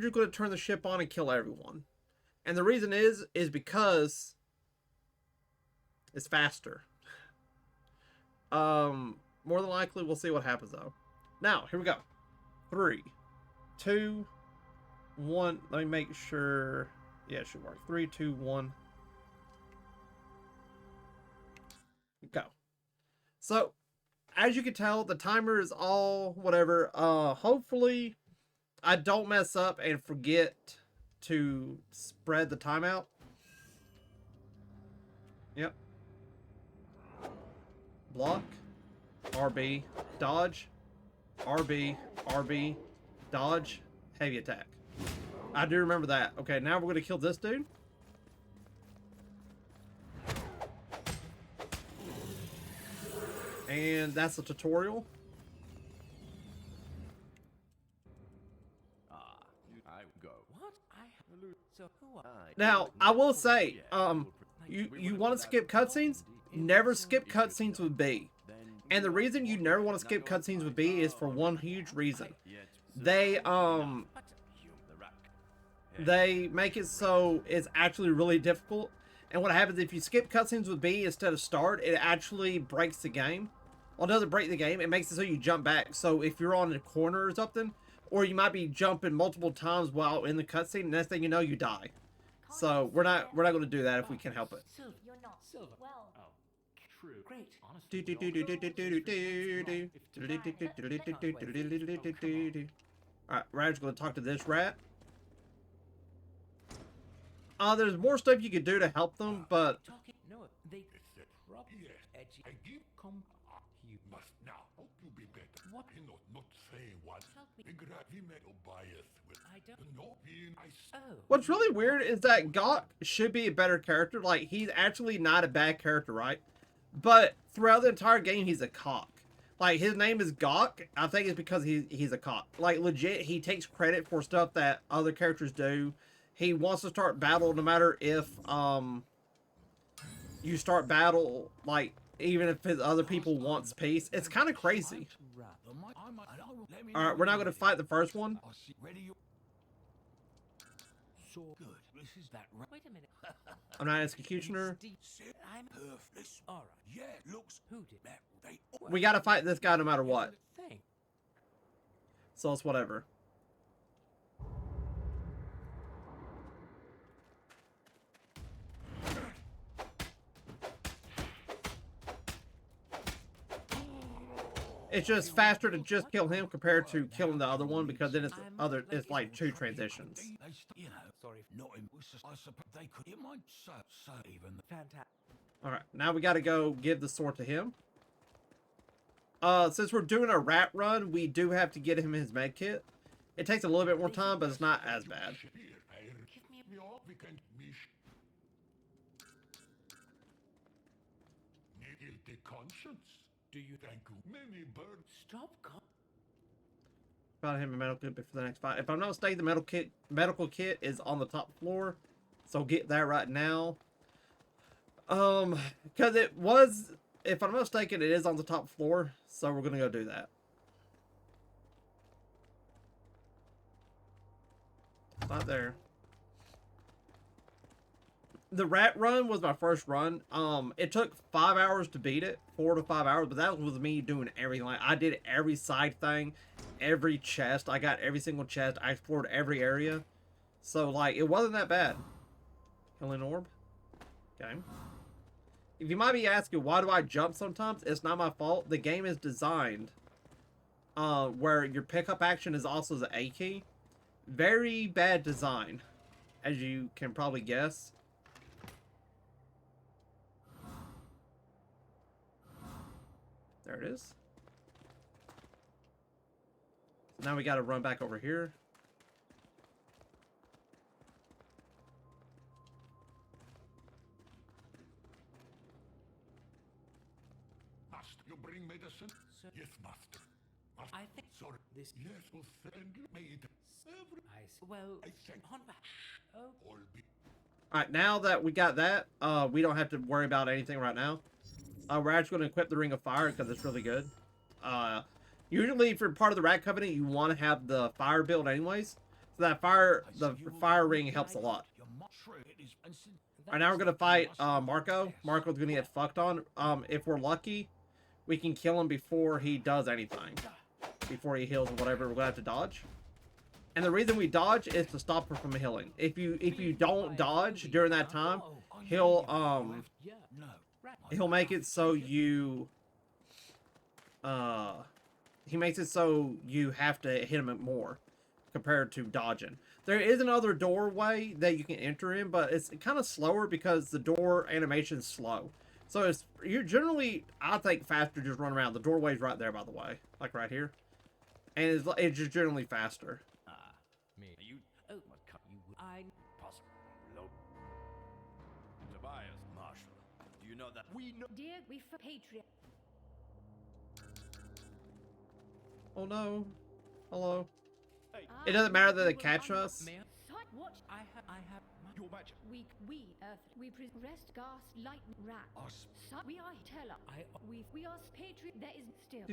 you're going to turn the ship on and kill everyone. And the reason is because it's faster. More than likely, we'll see what happens though. Now, here we go. 3, 2, 1. Let me make sure. Yeah, it should work. 3, 2, 1. Go. So, as you can tell, the timer is all whatever. Hopefully, I don't mess up and forget to spread the timeout. Yep. Block. RB. Dodge. RB. RB. Dodge. Heavy attack. I do remember that. Okay, now we're going to kill this dude. And that's the tutorial. Now, I will say, you want to skip cutscenes? Never skip cutscenes with B. And the reason you never want to skip cutscenes with B is for one huge reason. They make it so it's actually really difficult. And what happens if you skip cutscenes with B instead of start, it actually breaks the game. Well, it doesn't break the game, it makes it so you jump back. So if you're on a corner or something, or you might be jumping multiple times while in the cutscene, and next thing you know, you die. So we're not going to do that if we can help it. You're not silver. Well, True. great. Alright, Rad's going to talk to this rat. There's more stuff you could do to help them, but No, they edgy. I give come. You must now hope you be better. What? Not say what. Help me. The gravimetal bias with I don't. the no being I Oh. what's really weird is that Gawk should be a better character. Like, he's actually not a bad character, right? But throughout the entire game, he's a cock. Like, his name is Gawk. I think it's because he's a cock. Like, legit, he takes credit for stuff that other characters do. He wants to start battle no matter if you start battle, like, even if his other people wants peace. It's kind of crazy. Alright, we're not going to fight the first one. So good. This is that right. Wait a minute. I'm not an executioner. I'm Perfect. all right. Yeah, looks Who did that they We got to fight this guy no matter what. Thing. So it's whatever. It's just faster to just kill him compared to killing the other one, because then it's like 2 transitions. you know, Sorry. not in. I suppose they could. It might so even. Fantastic. Alright, now we gotta go give the sword to him. Since we're doing a rat run, we do have to get him his med kit. It takes a little bit more time, but it's not as bad. Give me a. we can mish. Guilty conscience. Do you Thank you. Many birds. stop? Found him a medical kit for the next fight. If I'm not mistaken, the medical kit is on the top floor, so get that right now. Because it was, if I'm not mistaken, it is on the top floor, so we're gonna go do that. It's not there. The rat run was my first run. It took 5 hours to beat it, 4 to 5 hours, but that was me doing everything. Like, I did every side thing, every chest. I got every single chest. I explored every area. So, like, it wasn't that bad. Healing orb. Okay. If you might be asking, why do I jump sometimes? It's not my fault. The game is designed where your pickup action is also the A key. Very bad design, as you can probably guess. There it is. So now we got to run back over here. Master, you bring medicine? Sir. Yes, master. Master. I think Sorry. this. Yes, will send made. Every I see. Well, I think on back. Oh. all be. Alright, now that we got that, we don't have to worry about anything right now. We're actually going to equip the Ring of Fire because it's really good. Usually, if you're part of the Rat Covenant, you want to have the fire build anyways. that the fire ring helps a lot. Alright, now we're gonna fight Marco. Marco's gonna get fucked on. If we're lucky, we can kill him before he does anything. Before he heals or whatever, we're gonna have to dodge. And the reason we dodge is to stop her from healing. If you don't dodge during that time, he'll make it so you he makes it so you have to hit him more compared to dodging. There is another doorway that you can enter in, but it's kind of slower because the door animation's slow. So you're generally, I think, faster just run around. The doorway's right there, by the way, like right here, and it's just generally faster. Me. You. Oh, what cut you? I. Possible. Low. Tobias. Marshall. Do you know that? We know. Dear, we for Patriot. Oh no. Hello. Hey. It doesn't matter that they catch us. What? I have. Your magic. We Earth. We rest gas light rat. Us. We are teller. We are Patriot. There is still.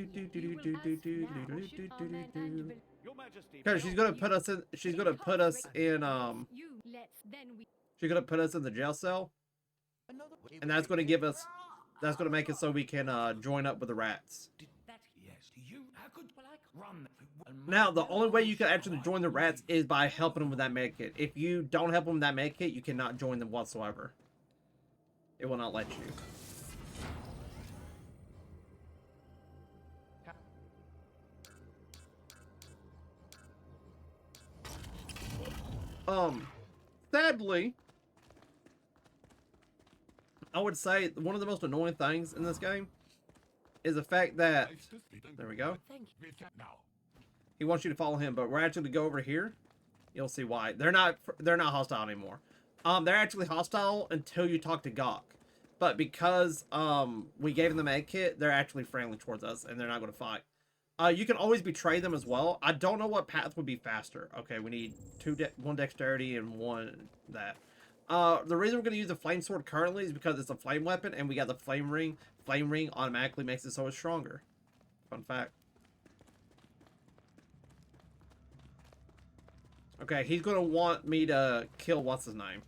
Your Majesty. Because she's gonna put us in. She's gonna put us in. You let's then we. She's gonna put us in the jail cell, and that's gonna give us. That's gonna make it so we can join up with the rats. That. Yes. You. How could Well, I. run? Now, the only way you can actually join the rats is by helping them with that med kit. If you don't help them with that med kit, you cannot join them whatsoever. It will not let you. Sadly, I would say one of the most annoying things in this game is the fact that, there we go, Thank you. Now. he wants you to follow him, but we're actually to go over here. You'll see why. They're not hostile anymore. They're actually hostile until you talk to Gawk. But because we gave them the med kit, they're actually friendly towards us, and they're not going to fight. You can always betray them as well. I don't know what path would be faster. Okay, we need one dexterity and one that. The reason we're going to use the flame sword currently is because it's a flame weapon, and we got the flame ring. Flame ring automatically makes it so it's stronger. Fun fact. Okay, he's going to want me to kill what's his name.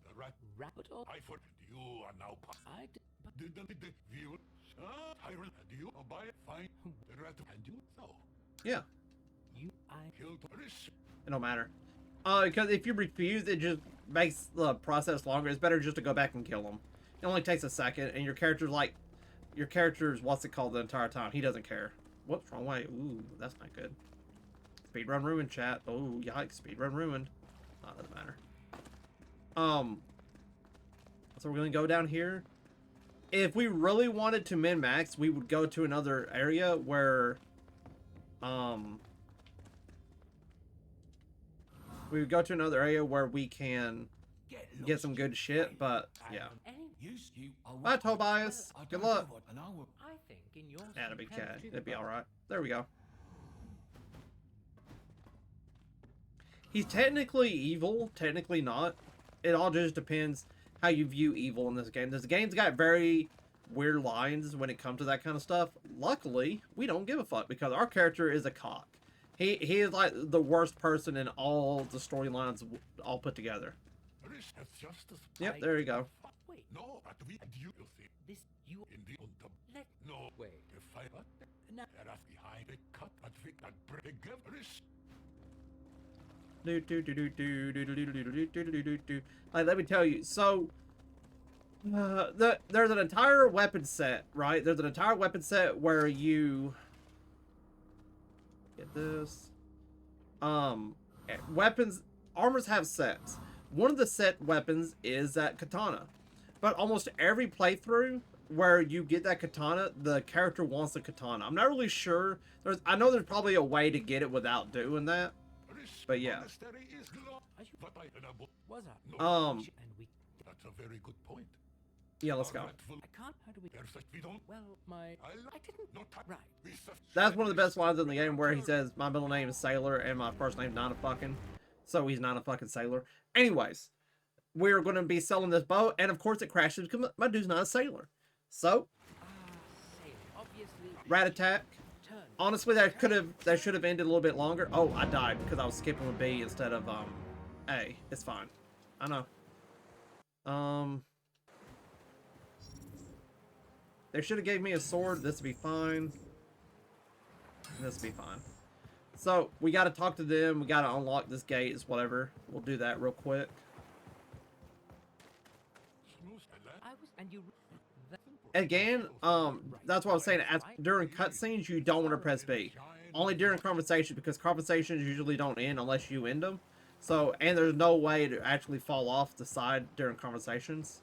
The rat. Rabbit or I thought you are now. I did. But Didn't the view? Tyrant and you buy it. Fine. The rat and you. No. Yeah, you. I. Killed Rish. it don't matter. Because if you refuse, it just makes the process longer. It's better just to go back and kill him. It only takes a second, and your character's like, what's it called the entire time? He doesn't care. Whoops, wrong way. Ooh, that's not good. Speedrun ruined, chat. Oh, yikes. Speedrun ruined. Oh, doesn't matter. So we're going to go down here. If we really wanted to min-max, we would go to another area where, we would go to another area where we can get some good shit, but, yeah. Any. Bye, Tobias. Good luck. I think in your. Yeah, it'd be cat. It'd be alright. There we go. He's technically evil, technically not. It all just depends how you view evil in this game. This game's got very weird lines when it comes to that kind of stuff. Luckily, we don't give a fuck because our character is a cock. He is like the worst person in all the storylines all put together. Rish has justice. Yep, there you go. Wait. No, but we and you will see. This you. In the on Let. No. Wait. The fight. No. There are behind the cut. But we can break Rish. Like, let me tell you. So, there's an entire weapon set, right? There's an entire weapon set where you get this. Armors have sets. One of the set weapons is that katana, but almost every playthrough where you get that katana, the character wants the katana. I'm not really sure. I know there's probably a way to get it without doing that. But yeah. Monastery is but I Was I? No. And we. That's a very good point. Yeah, let's go. I can't. How do we? There's such we don't. Well, I didn't. Not Right. That's one of the best lines in the game where he says, my middle name is Sailor and my first name's not a fucking. So he's not a fucking sailor. Anyways, we're going to be selling this boat, and of course it crashes because my dude's not a sailor. So, Sailor. Obviously. rat attack. Turn Honestly, that should have ended a little bit longer. Oh, I died because I was skipping with B instead of A. It's fine. I know. They should have gave me a sword. This would be fine. This would be fine. So we got to talk to them. We got to unlock this gate. It's whatever. We'll do that real quick. And you. Again, that's what I was saying. During cutscenes, you don't want to press B. Only during conversations, because conversations usually don't end unless you end them. So, and there's no way to actually fall off the side during conversations.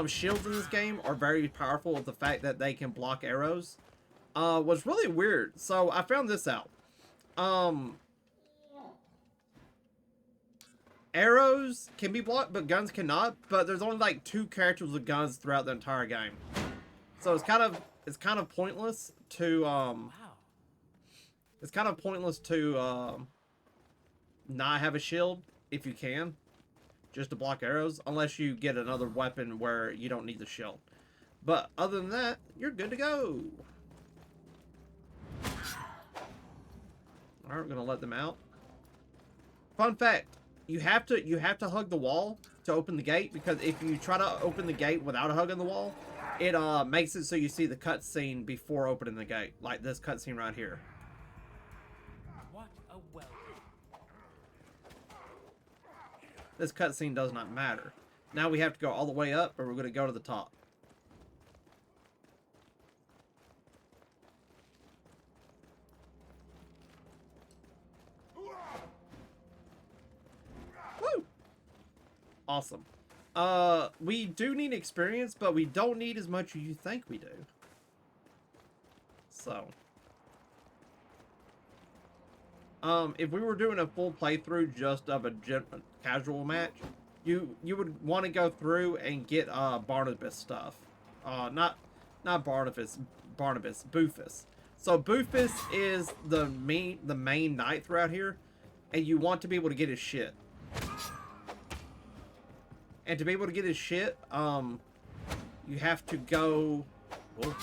Shields in this game are very powerful with the fact that they can block arrows. Was really weird. So, I found this out. Arrows can be blocked, but guns cannot. But there's only like 2 characters with guns throughout the entire game, so it's kind of pointless to not have a shield if you can, just to block arrows, unless you get another weapon where you don't need the shield. But other than that, you're good to go. All right, we're gonna let them out. Fun fact. You have to hug the wall to open the gate, because if you try to open the gate without hugging the wall, it makes it so you see the cutscene before opening the gate, like this cutscene right here. What a welcome. This cutscene does not matter. Now we have to go all the way up, or we're going to go to the top. Woo! Awesome. We do need experience, but we don't need as much as you think we do. So, if we were doing a full playthrough just of a casual match, you would want to go through and get Barnabas stuff. Not Barnabas, Bufus. So Bufus is the main knight throughout here, and you want to be able to get his shit. And to be able to get his shit, you have to go. Whoa.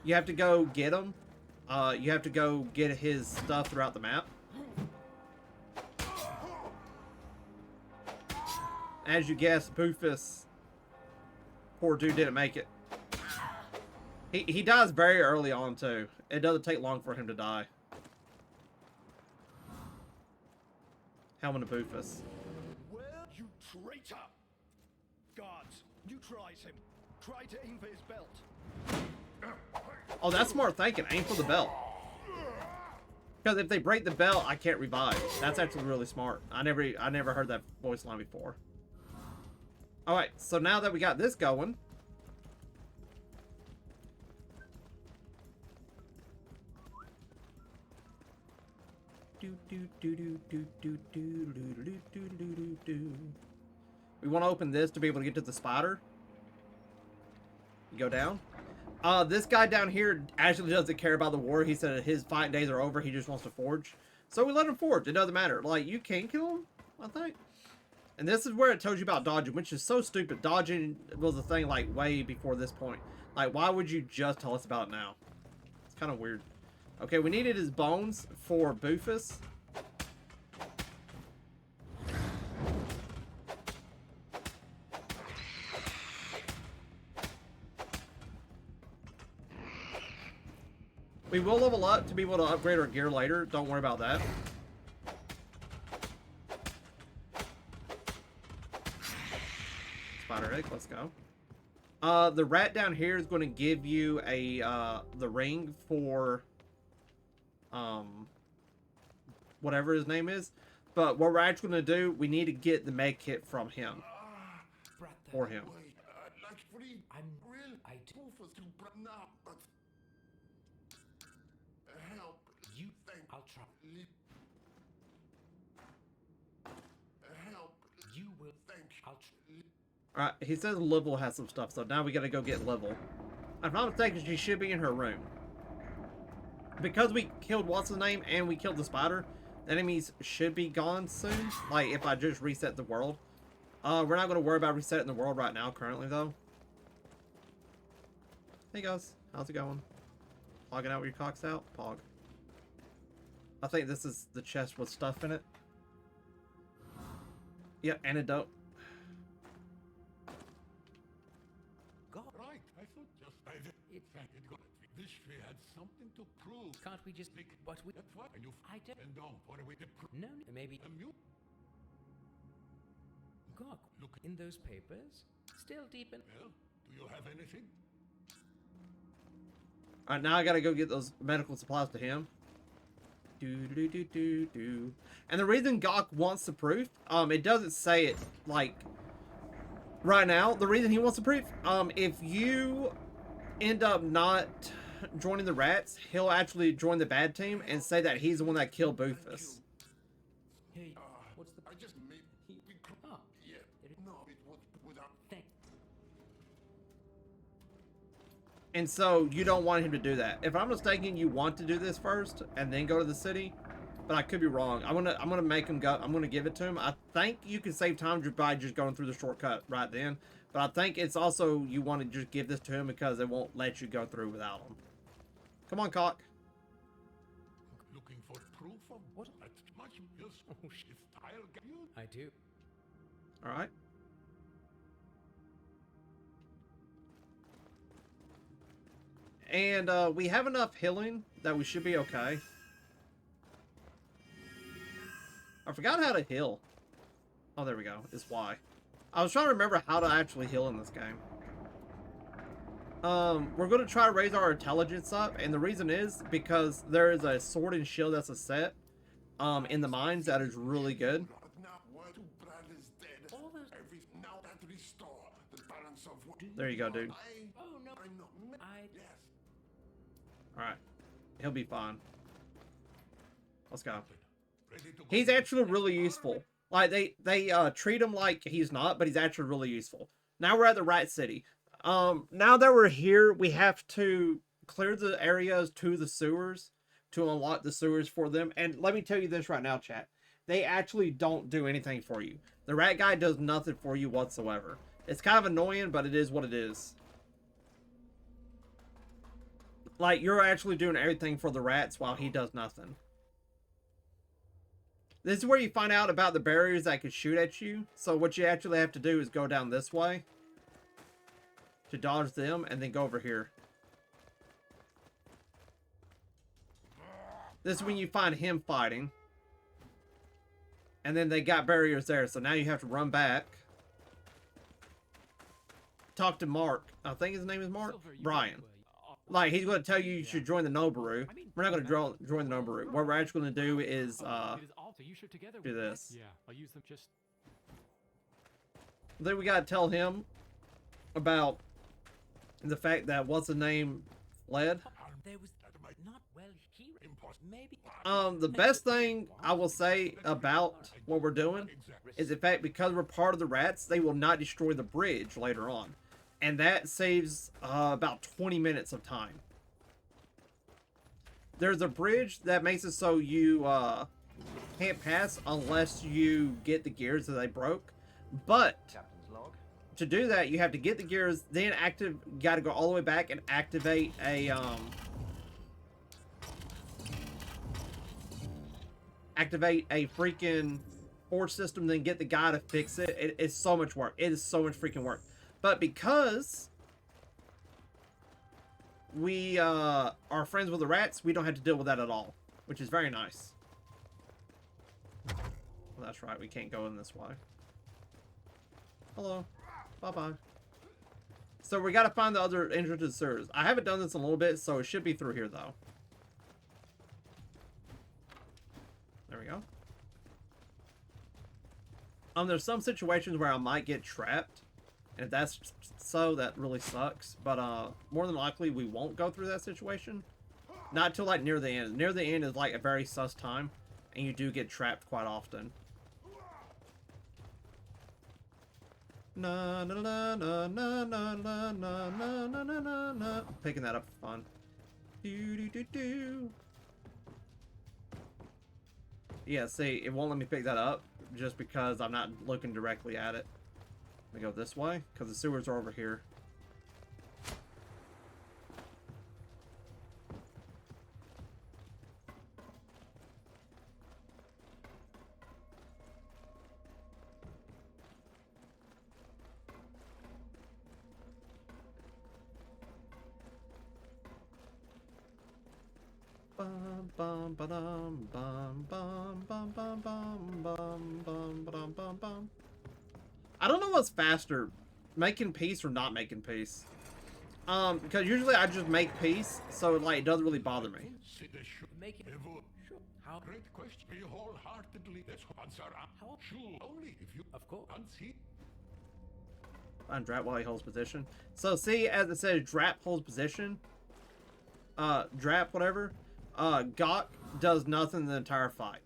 You have to go get him. You have to go get his stuff throughout the map. As you guessed, Bufus, poor dude, didn't make it. He dies very early on too. It doesn't take long for him to die. Helmet of Bufus. Where you traitor! Guards, neutralize him. Try to aim for his belt. Oh, that's smart thinking. Aim for the belt. Because if they break the belt, I can't revive. That's actually really smart. I never heard that voice line before. Alright, so now that we got this going, we want to open this to be able to get to the spider. You go down. This guy down here actually doesn't care about the war. He said his fighting days are over. He just wants to forge. So we let him forge. It doesn't matter. Like, you can kill him, I think. And this is where it tells you about dodging, which is so stupid. Dodging was a thing, like, way before this point. Like, why would you just tell us about it now? It's kind of weird. Okay, we needed his bones for Bufus. We will level up to be able to upgrade our gear later. Don't worry about that. Spider egg, let's go. The rat down here is going to give you a the ring for whatever his name is. But what we're actually going to do, we need to get the med kit from him. For him. I'm real. I do for you, but now, but help. You think I'll try. Help. You will think I'll try. Alright, he says Level has some stuff, so now we gotta go get Level. If I'm not mistaken, she should be in her room. Because we killed what's his name and we killed the spider, the enemies should be gone soon. Like, if I just reset the world. We're not gonna worry about resetting the world right now, currently, though. Hey, guys. How's it going? Pogging out with your cocks out? Pog. I think this is the chest with stuff in it. Yep, antidote. God, Right, I thought just by the... it got... Wish we had something to prove. can't we just Like, but we that's what... And you... I don't And don't. What are we to prove? no maybe You... God Look... in those papers still deep in Well, do you have anything? Alright, now I gotta go get those medical supplies to him. Do. And the reason Gawk wants the proof, it doesn't say it, like, right now. The reason he wants the proof, if you end up not joining the rats, he'll actually join the bad team and say that he's the one that killed Boofus. hey what's the I just made... oh Yeah. No, it was without... thank And so you don't want him to do that. If I'm mistaken, you want to do this first and then go to the city, but I could be wrong. I'm gonna make him go. I'm gonna give it to him. I think you can save time by just going through the shortcut right then, but I think it's also you want to just give this to him because it won't let you go through without him. Come on, cock. Looking for proof of What? That much use. Oh, shit. If I'll get you... I do All right. And we have enough healing that we should be okay. I forgot how to heal. Oh, there we go. It's Y. I was trying to remember how to actually heal in this game. We're going to try to raise our intelligence up, and the reason is because there is a sword and shield that's a set in the mines that is really good. Now, word to Brad is dead. all those Every... Now that restore the balance of what... There you go, dude. oh no I'm not... I Yes. Alright. He'll be fine. Let's go. Ready to go. He's actually really useful. Like, they treat him like he's not, but he's actually really useful. Now we're at the Rat City. Now that we're here, we have to clear the areas to the sewers to unlock the sewers for them. And let me tell you this right now, chat. They actually don't do anything for you. The rat guy does nothing for you whatsoever. It's kind of annoying, but it is what it is. Like, you're actually doing everything for the rats while he does nothing. This is where you find out about the barriers that could shoot at you. So what you actually have to do is go down this way to dodge them and then go over here. This is when you find him fighting. And then they got barriers there. So now you have to run back. Talk to Mark. I think his name is Mark? Brian. Like, he's going to tell you should join the Noboru. We're not going to join the Noboru. What we're actually going to do is, do this. Yeah, I'll use them just... Then we got to tell him about the fact that what's the name fled. there was not well here maybe The best thing I will say about what we're doing is the fact because we're part of the rats, they will not destroy the bridge later on. And that saves about 20 minutes of time. There's a bridge that makes it so you can't pass unless you get the gears that they broke. But to do that, you have to get the gears, then got to go all the way back and activate a freaking forge system, then get the guy to fix it. It's so much work. It is so much freaking work. But because we are friends with the rats, we don't have to deal with that at all, which is very nice. Well, that's right, we can't go in this way. Hello. Bye-bye. So we got to find the other entrance to the sewers. I haven't done this in a little bit, so it should be through here, though. There we go. There's some situations where I might get trapped. And if that's so, that really sucks. But more than likely, we won't go through that situation. Not till like near the end. Near the end is like a very sus time. And you do get trapped quite often. Na na na na na na na na na na na na. Picking that up for fun. Do do do do. Yeah, see, it won't let me pick that up just because I'm not looking directly at it. Let me go this way because the sewers are over here. Bum bum ba-dum bum bum bum bum bum bum bum ba-dum bum bum. I don't know what's faster, making peace or not making peace. Because usually I just make peace, so like it doesn't really bother me. Consider should make it ever. Sure. How great question. Be wholeheartedly. Let's answer. How sure only if you of course unsee. Find Drap while he holds position. So see, as it says, Drap holds position. Drap whatever. Gawk does nothing the entire fight.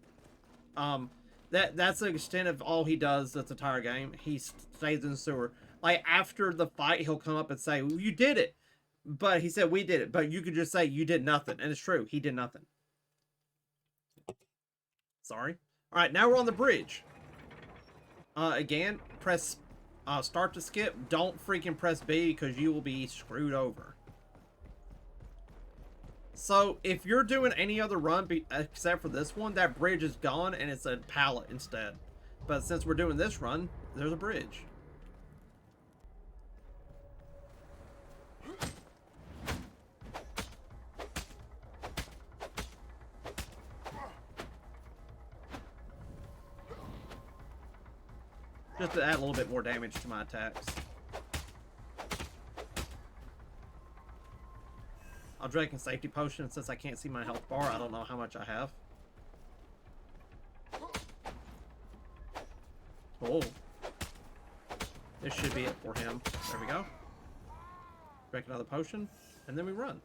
That's the extent of all he does this entire game. He stays in the sewer. Like, after the fight, he'll come up and say, well, you did it. But he said, we did it. But you could just say, you did nothing. And it's true. He did nothing. Sorry. Alright, now we're on the bridge. Again, press start to skip. Don't freaking press B because you will be screwed over. So, if you're doing any other run except for this one, that bridge is gone and it's a pallet instead. But since we're doing this run, there's a bridge. Just to add a little bit more damage to my attacks. I'll drink a safety potion since I can't see my health bar. I don't know how much I have. Oh. This should be it for him. There we go. Drink another potion, and then we run.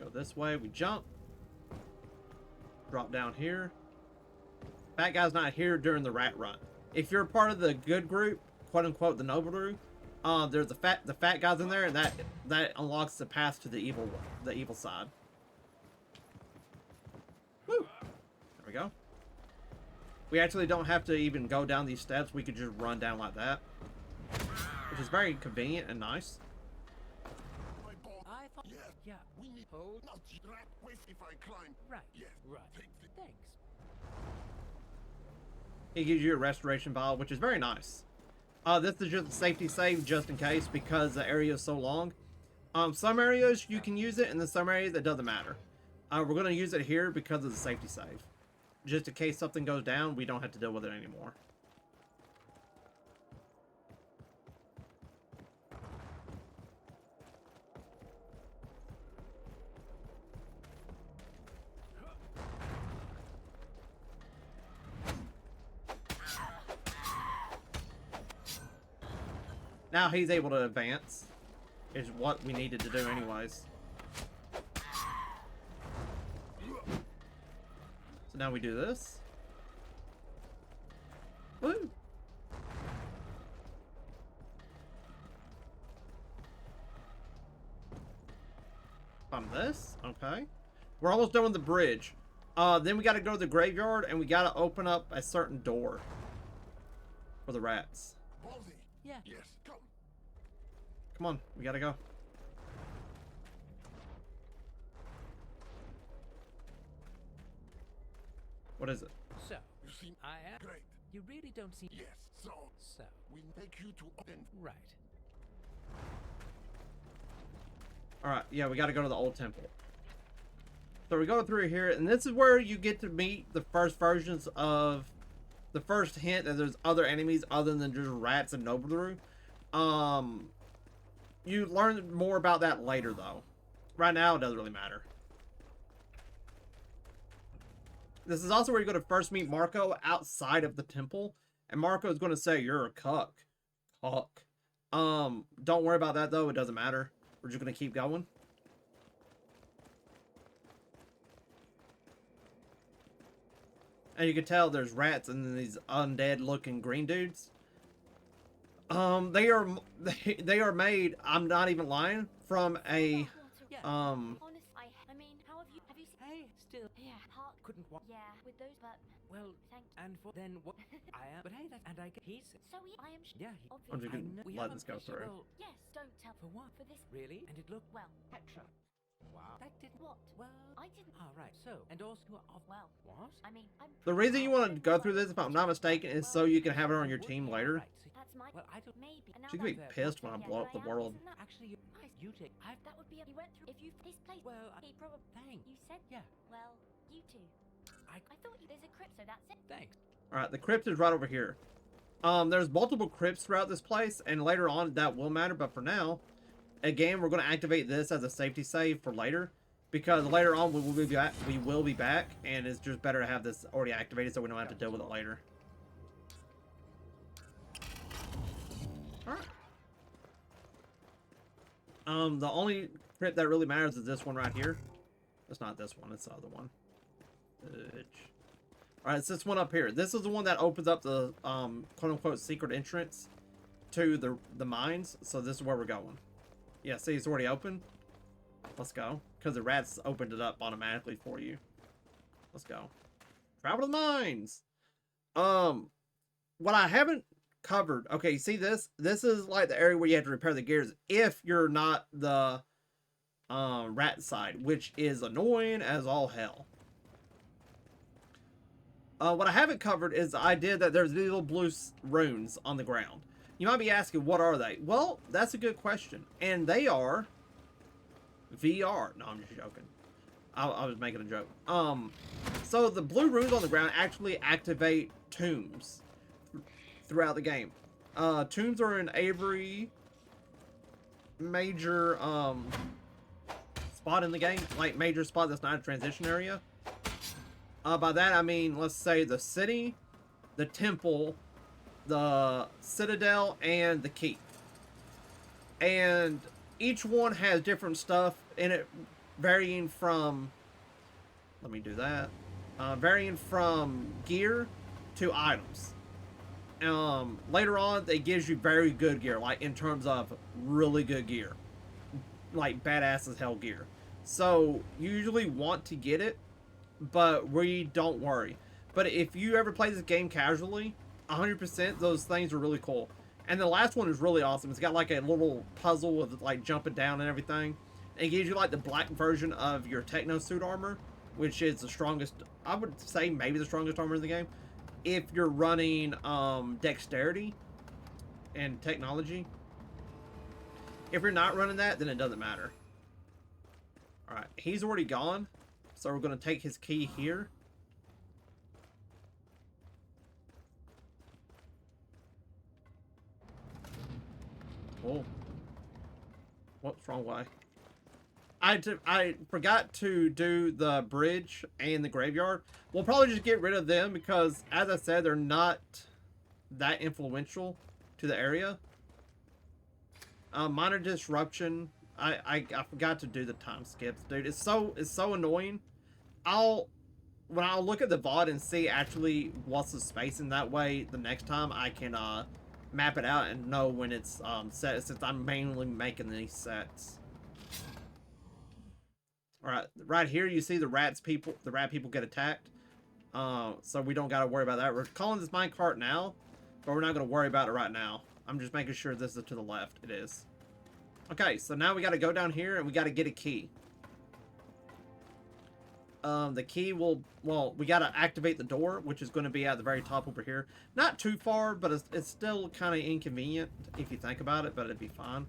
Go this way, we jump. Drop down here. Fat guy's not here during the rat run. If you're part of the good group, quote unquote the noble group, there's the fat guys in there, and that unlocks the path to the evil side. Woo! There we go. We actually don't have to even go down these steps. We could just run down like that, which is very convenient and nice. I thought. Yeah. We need Hold. not drag with if I climb. Right. Yes. Right. Take the Thanks. It gives you a restoration vial, which is very nice. This is just a safety save just in case because the area is so long. Some areas you can use it, and then some areas it doesn't matter. We're going to use it here because of the safety save. Just in case something goes down, we don't have to deal with it anymore. Now he's able to advance, is what we needed to do anyways. So now we do this. Woo! On this, okay. We're almost done with the bridge. Then we gotta go to the graveyard and we gotta open up a certain door for the rats. Baldy. Yeah. Yes. Come. Come on, we gotta go. What is it? So You seem I am. great. You really don't seem. Yes. So So we take you to then. right. Alright, yeah, we gotta go to the old temple. So we go through here, and this is where you get to meet the first versions of... The first hint that there's other enemies other than just rats and Nobleru. You learn more about that later, though. Right now, it doesn't really matter. This is also where you're going to first meet Marco outside of the temple. And Marco is going to say, you're a cuck. Cuck. Don't worry about that, though. It doesn't matter. We're just going to keep going. And you can tell there's rats and then these undead looking green dudes. They are made, I'm not even lying, from a Honest, I mean, how have you seen? Hey, still. Yeah, heart. Couldn't walk. Yeah, with those, but Well, thank. and for then what? I am. But hey, that and I get. He's. So I am. Yeah. I'm just Obviously. gonna We let have a this go picture, through. well, Yes, don't tell. For what? For this. Really? And it looked. Well, Petra. Wow. That didn't. What? Well. I didn't. Ah, right. So, and also you are. Well, What? I mean, I'm. The reason you want to go through this, if I'm not mistaken, is so you can have it on your team later. Right. So, That's my. well, I don't. Maybe. And now She could be that- pissed when I Yeah, blow up the I am, world. isn't that- Actually, you. you take. That would be. He went through. If you this place. Well, he probably. thanks. You said. Yeah. Well, you two. I thought there's a crypt, so that's it. thanks. All right, the crypt is right over here. There's multiple crypts throughout this place, and later on that will matter. But for now, again, we're going to activate this as a safety save for later, because later on we will be back. We will be back, and it's just better to have this already activated so we don't have to deal with it later. All right. The only crypt that really matters is this one right here. It's not this one. It's the other one. All right, it's this one up here. This is the one that opens up the quote-unquote secret entrance to the mines. So this is where we're going. Yeah, see, it's already open. Let's go, because the rats opened it up automatically for you. Let's go. Travel to the mines. What I haven't covered. Okay, you see this? This is like the area where you have to repair the gears if you're not the rat side, which is annoying as all hell. What I haven't covered is the idea that there's these little blue runes on the ground. You might be asking, what are they? Well, that's a good question. And they are VR. No, I'm just joking. I was making a joke. So the blue runes on the ground actually activate tombs throughout the game. Tombs are in every major spot in the game. Like major spot that's not a transition area. By that I mean, let's say the city, the temple, the citadel, and the keep. And each one has different stuff in it, varying from, let me do that, varying from gear to items. Later on, it gives you very good gear, like in terms of really good gear. Like badass as hell gear. So, you usually want to get it, but we don't worry. But if you ever play this game casually, 100% those things are really cool. And the last one is really awesome. It's got like a little puzzle with like jumping down and everything. And it gives you like the black version of your techno suit armor, which is the strongest, I would say maybe the strongest armor in the game. If you're running dexterity and technology. If you're not running that, then it doesn't matter. Alright, he's already gone. So we're going to take his key here. Oh. Whoops, wrong way. I forgot to do the bridge and the graveyard. We'll probably just get rid of them because, as I said, they're not that influential to the area. Minor disruption. I forgot to do the time skips, dude. It's so annoying. When I'll look at the VOD and see actually what's the spacing, that way the next time I can map it out and know when it's set, since I'm mainly making these sets. Alright, right here you see the rat people get attacked. So we don't gotta worry about that. We're calling this minecart now, but we're not gonna worry about it right now. I'm just making sure this is to the left. It is. Okay, so now we gotta go down here and we gotta get a key. The key will, well, we gotta activate the door, which is gonna be at the very top over here. Not too far, but it's still kind of inconvenient if you think about it, but it'd be fine.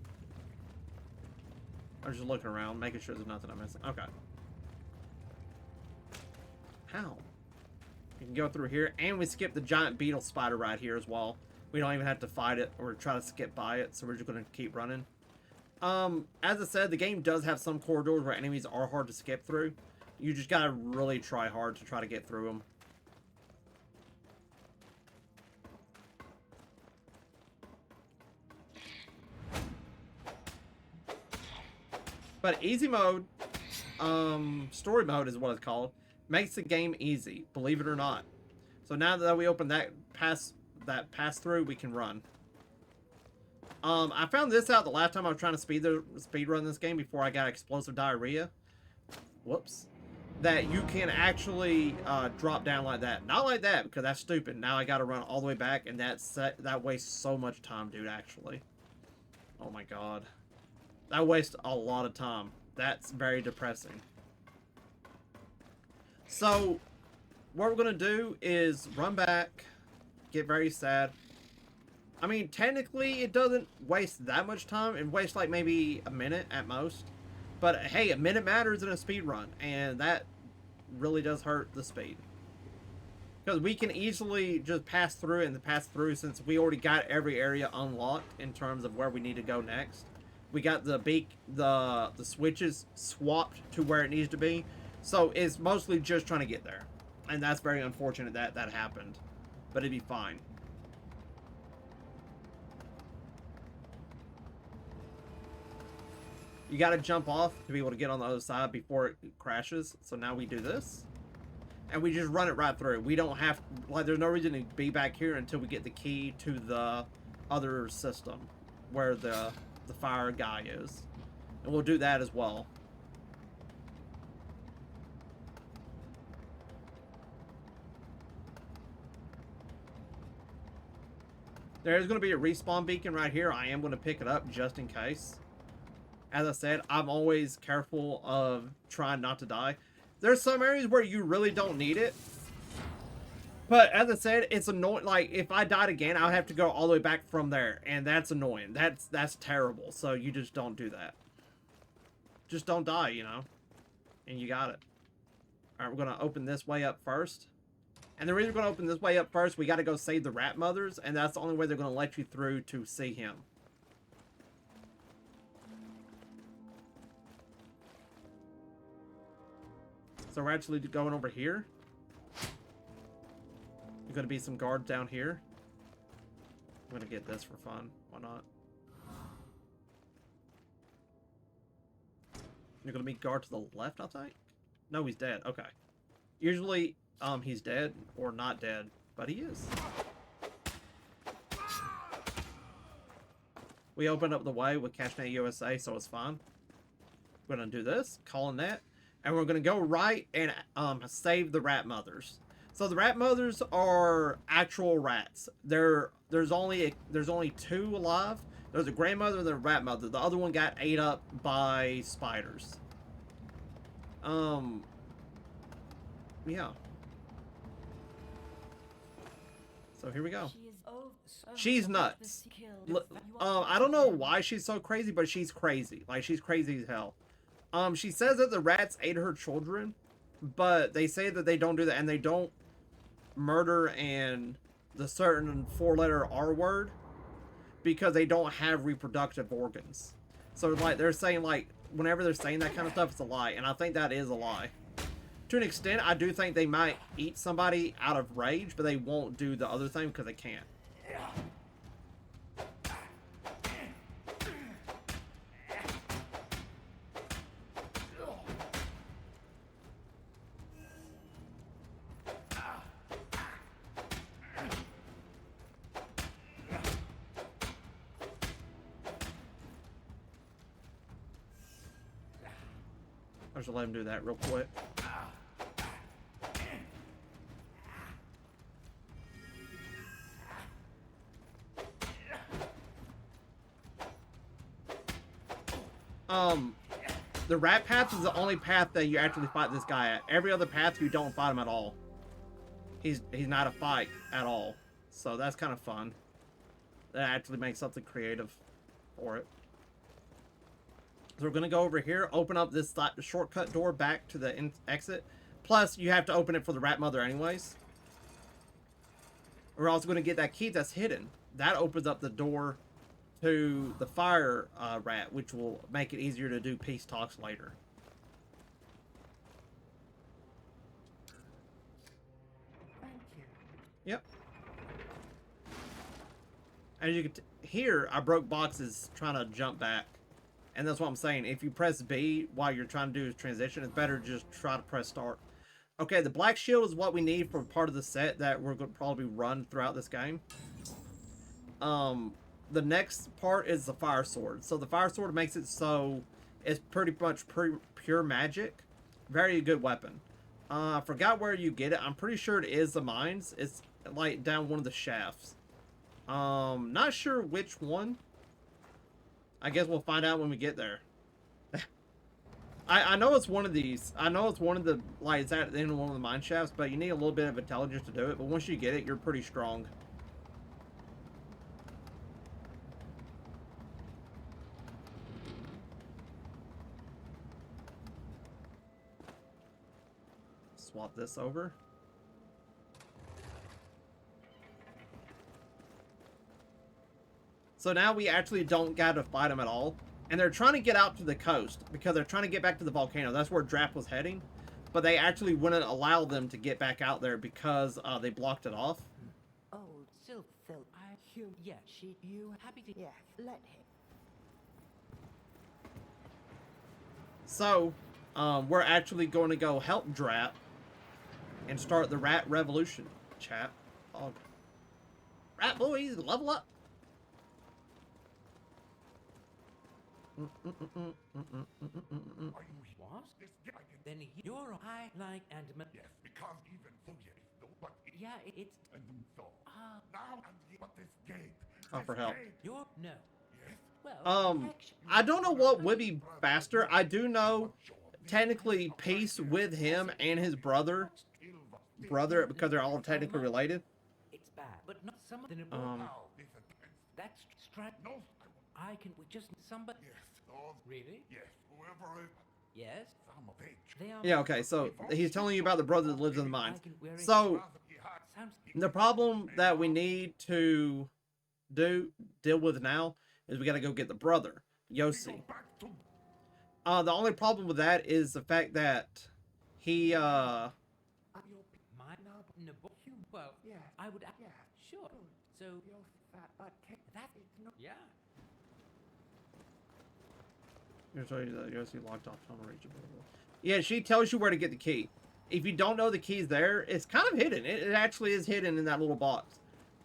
I was just looking around, making sure there's nothing I'm missing. Okay. How? You can go through here, and we skip the giant beetle spider right here as well. We don't even have to fight it or try to skip by it, so we're just going to keep running. As I said, the game does have some corridors where enemies are hard to skip through. You just gotta really try hard to try to get through them. But easy mode, story mode is what it's called, makes the game easy, believe it or not. So now that we open that pass through, we can run. I found this out the last time I was trying to speed run this game before I got explosive diarrhea. Whoops. That you can actually drop down like that. Not like that, because that's stupid. Now I gotta run all the way back, and that wastes so much time, dude, actually. Oh my god. That wastes a lot of time. That's very depressing. So, what we're gonna do is run back, get very sad, I mean, technically, it doesn't waste that much time. It wastes like maybe a minute at most. But hey, a minute matters in a speed run, and that really does hurt the speed. Because we can easily just pass through and pass through since we already got every area unlocked in terms of where we need to go next. We got the switches swapped to where it needs to be. So it's mostly just trying to get there. And that's very unfortunate that that happened. But it'd be fine. You got to jump off to be able to get on the other side before it crashes. So now we do this. And we just run it right through. We don't have... Like, there's no reason to be back here until we get the key to the other system. Where the fire guy is. And we'll do that as well. There's going to be a respawn beacon right here. I am going to pick it up just in case. As I said, I'm always careful of trying not to die. There's some areas where you really don't need it. But as I said, it's annoying. Like, if I died again, I would have to go all the way back from there. And that's annoying. That's terrible. So you just don't do that. Just don't die, you know. And you got it. Alright, we're going to open this way up first. And the reason we're going to open this way up first, we got to go save the rat mothers. And that's the only way they're going to let you through to see him. So we're actually going over here. There's going to be some guards down here. I'm going to get this for fun. Why not? You're going to meet guard to the left, I think? No, he's dead. Okay. Usually, he's dead or not dead, but he is. We opened up the way with CashNet USA, so it's fine. We're going to do this, calling that. And we're going to go right and save the rat mothers. So the rat mothers are actual rats. There's only two alive. There's a grandmother and a rat mother. The other one got ate up by spiders. Yeah. So here we go. She's nuts. I don't know why she's so crazy, but she's crazy. Like, she's crazy as hell. She says that the rats ate her children, but they say that they don't do that, and they don't murder and the certain 4-letter R word because they don't have reproductive organs. So, like, they're saying, like, whenever they're saying that kind of stuff, it's a lie, and I think that is a lie. To an extent, I do think they might eat somebody out of rage, but they won't do the other thing because they can't. I should let him do that real quick. The rat path is the only path that you actually fight this guy at. Every other path, you don't fight him at all. He's not a fight at all. So that's kind of fun. That actually makes something creative for it. So we're going to go over here, open up this shortcut door back to the exit. Plus, you have to open it for the rat mother anyways. We're also going to get that key that's hidden. That opens up the door to the fire rat, which will make it easier to do peace talks later. Thank you. Yep. As you can here, I broke boxes trying to jump back. And that's what I'm saying. If you press B while you're trying to do a transition, it's better to just try to press start. Okay, the black shield is what we need for part of the set that we're going to probably run throughout this game. The next part is the fire sword. So the fire sword makes it so it's pretty much pure magic. Very good weapon. I forgot where you get it. I'm pretty sure it is the mines. It's like down one of the shafts. Not sure which one. I guess we'll find out when we get there. I know it's one of these. I know it's one of the, like, it's at the end of one of the mine shafts, but you need a little bit of intelligence to do it. But once you get it, you're pretty strong. Swap this over. So now we actually don't gotta fight them at all. And they're trying to get out to the coast because they're trying to get back to the volcano. That's where Drap was heading. But they actually wouldn't allow them to get back out there because they blocked it off. Oh, Silphil, yeah, you happy to, yeah, let him. So, we're actually going to go help Drap and start the rat revolution, chat. Oh, rat boys, level up. Are you What? this guy can Then you're high like and yes, because even though yes, though, but it yeah, it's and so now and but this gate. Oh, for help. you're no. Yes. Well, actually, I don't know what would be faster. I do know technically peace with him and his brother, because they're all technically related. it's bad, but not some of them. Now this attempts. That's strike. No, I can. We just somebody. yes, those, Really? yes, whoever is Yes. some of age. They are. Yeah, okay, so he's telling you about the brother that lives in the mines. I can wear it. So, Sounds. the problem that we need to deal with now is we gotta go get the brother, Yossi. Back to The only problem with that is the fact that he, My no, well, yeah. I would. Yeah. Sure. So. That is not. Yeah. Here's how Yossi locked off tunnel region. Yeah, she tells you where to get the key. If you don't know the key's there, it's kind of hidden. It actually is hidden in that little box.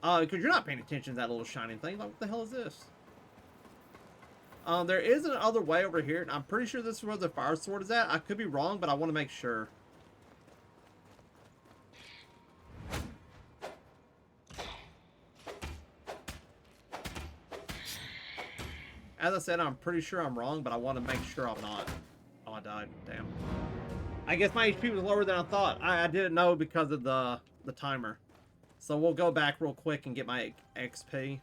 Because you're not paying attention to that little shining thing. Like, what the hell is this? There is another way over here, and I'm pretty sure this is where the fire sword is at. I could be wrong, but I want to make sure. As I said, I'm pretty sure I'm wrong, but I want to make sure I'm not. Oh, I died. Damn. I guess my HP was lower than I thought. I didn't know because of the timer. So we'll go back real quick and get my XP.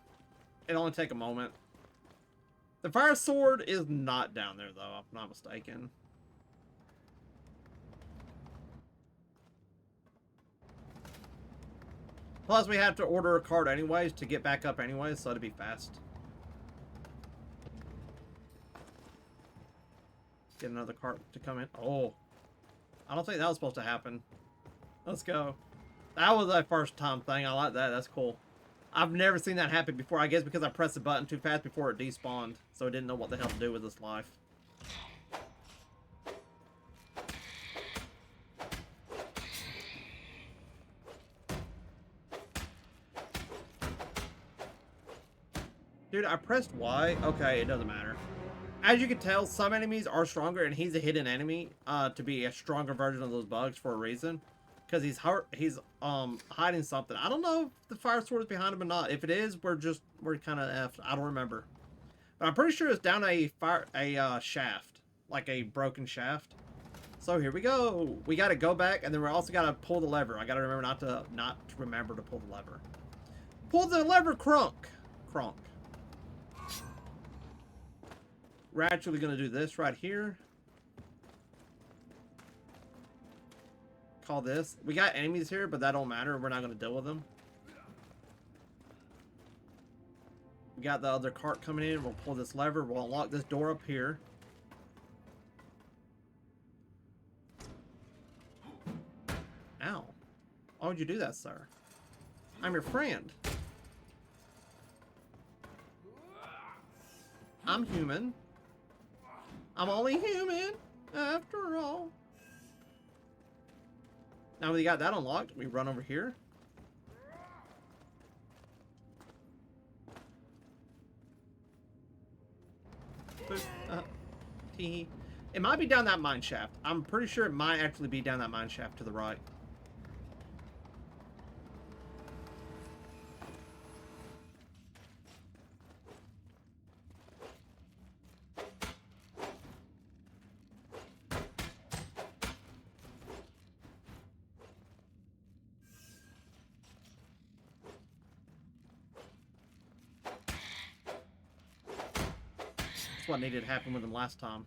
It'll only take a moment. The fire sword is not down there, though, if I'm not mistaken. Plus, we have to order a card anyways to get back up anyways, so it'll be fast. Get another cart to come in. Oh. I don't think that was supposed to happen. Let's go. That was a first time thing. I like that. That's cool. I've never seen that happen before. I guess because I pressed the button too fast before it despawned. So it didn't know what the hell to do with its life. Dude, I pressed Y. Okay, it doesn't matter. As you can tell, some enemies are stronger, and he's a hidden enemy to be a stronger version of those bugs for a reason. Because he's hiding something. I don't know if the fire sword is behind him or not. If it is, we're kind of effed. I don't remember. But I'm pretty sure it's down a shaft. Like a broken shaft. So here we go. We got to go back, and then we also got to pull the lever. I got to remember not to remember to pull the lever. Pull the lever, Crunk. Crunk. We're actually going to do this right here. Call this. We got enemies here, but that don't matter. We're not going to deal with them. We got the other cart coming in. We'll pull this lever. We'll unlock this door up here. Ow. Why would you do that, sir? I'm your friend. I'm human. I'm only human, after all. Now we got that unlocked. We run over here. Boop. Tee. It might be down that mine shaft. I'm pretty sure it might actually be down that mine shaft to the right. What needed to happen with him last time.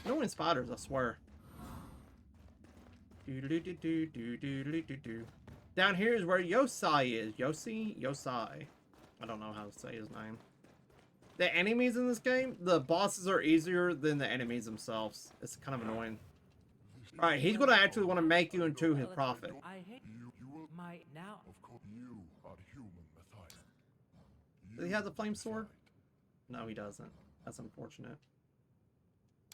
Annoying spiders, I swear. Down here is where Yosai is. Yosai. I don't know how to say his name. The enemies in this game, the bosses are easier than the enemies themselves. It's kind of annoying. Alright, he's going to actually want to make you into his prophet. I hate my now. Of course, you are human, Matthias. Does he have the flame sword? No, he doesn't. That's unfortunate.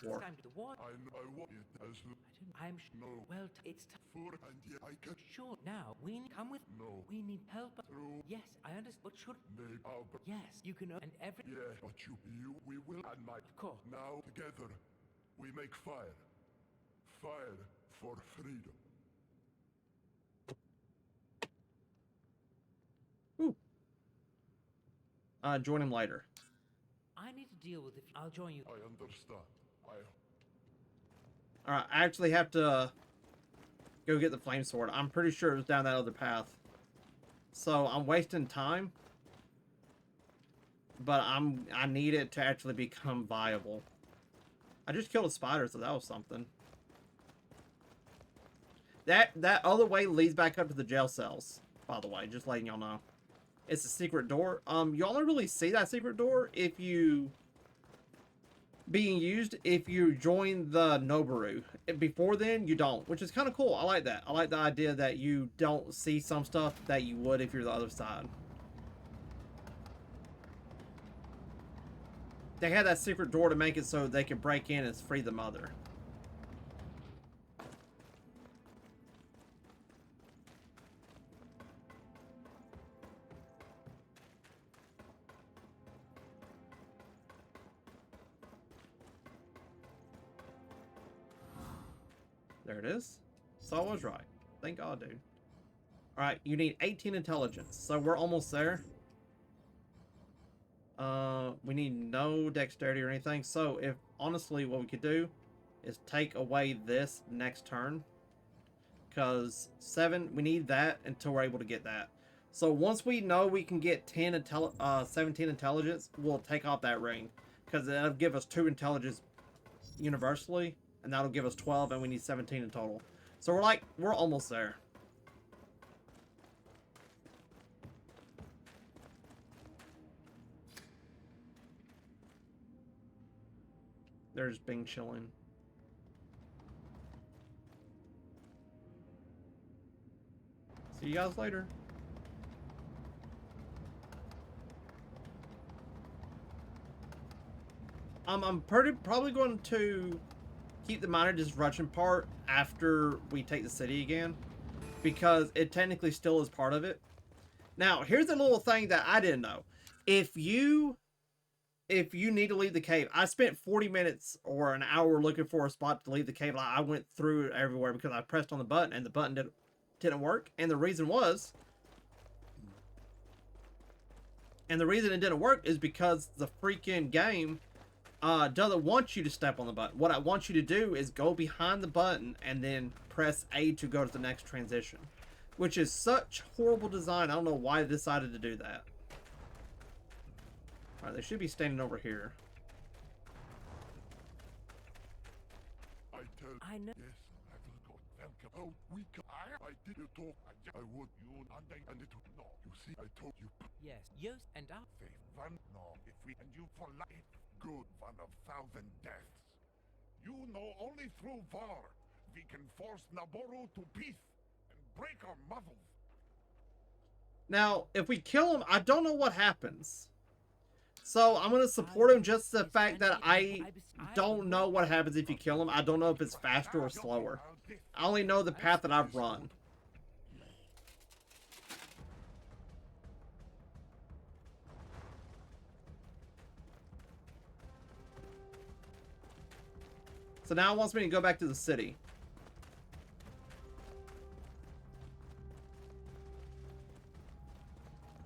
War. Time to the war. I want it as I'm no. well. It's time. For and yet I can Sure. Now we come with. no. We need help. True. Yes, I understand. But should. Name Albert. Yes, you can. And every. Yeah, but we will and my. Of course. Now together, we make fire. Fire for freedom. Ooh. Join him later. I need to deal with it. I'll join you. I understand. Alright, I actually have to go get the flame sword. I'm pretty sure it was down that other path. So I'm wasting time. But I need it to actually become viable. I just killed a spider, so that was something. That other way leads back up to the jail cells, by the way, just letting y'all know. It's a secret door. You only really see that secret door if you being used if you join the Noboru. Before then, you don't, which is kind of cool. I like that. I like the idea that you don't see some stuff that you would if you're the other side. They had that secret door to make it so they could break in and free the mother. There it is. So I was right. Thank God, dude. Alright, you need 18 intelligence. So we're almost there. We need no dexterity or anything. So if, honestly, what we could do is take away this next turn. Because 7, we need that until we're able to get that. So once we know we can get 17 intelligence, we'll take off that ring. Because that'll give us 2 intelligence universally. And that'll give us 12, and we need 17 in total. So we're almost there. There's Bing chilling. See you guys later. I'm probably going to keep the minor disruption part after we take the city again, because it technically still is part of it. Now, here's a little thing that I didn't know. If you need to leave the cave, I spent 40 minutes or an hour looking for a spot to leave the cave. I went through it everywhere because I pressed on the button and the button didn't work. And the reason it didn't work is because the freaking game doesn't want you to step on the button. What I want you to do is go behind the button and then press A to go to the next transition, which is such horrible design. I don't know why they decided to do that. Alright, they should be standing over here. I know. Yes, I will go. Welcome. Oh, we can. I did you talk. I would you and it would no. You see, I told you. Yes, yes, and I. Faith, one no. If we and you for life, good one of 1,000 deaths. You know, only through war we can force Naboru to peace and break our muzzles. Now, if we kill him, I don't know what happens. So I'm going to support him just the fact that I don't know what happens if you kill him. I don't know if it's faster or slower. I only know the path that I've run. So now it wants me to go back to the city.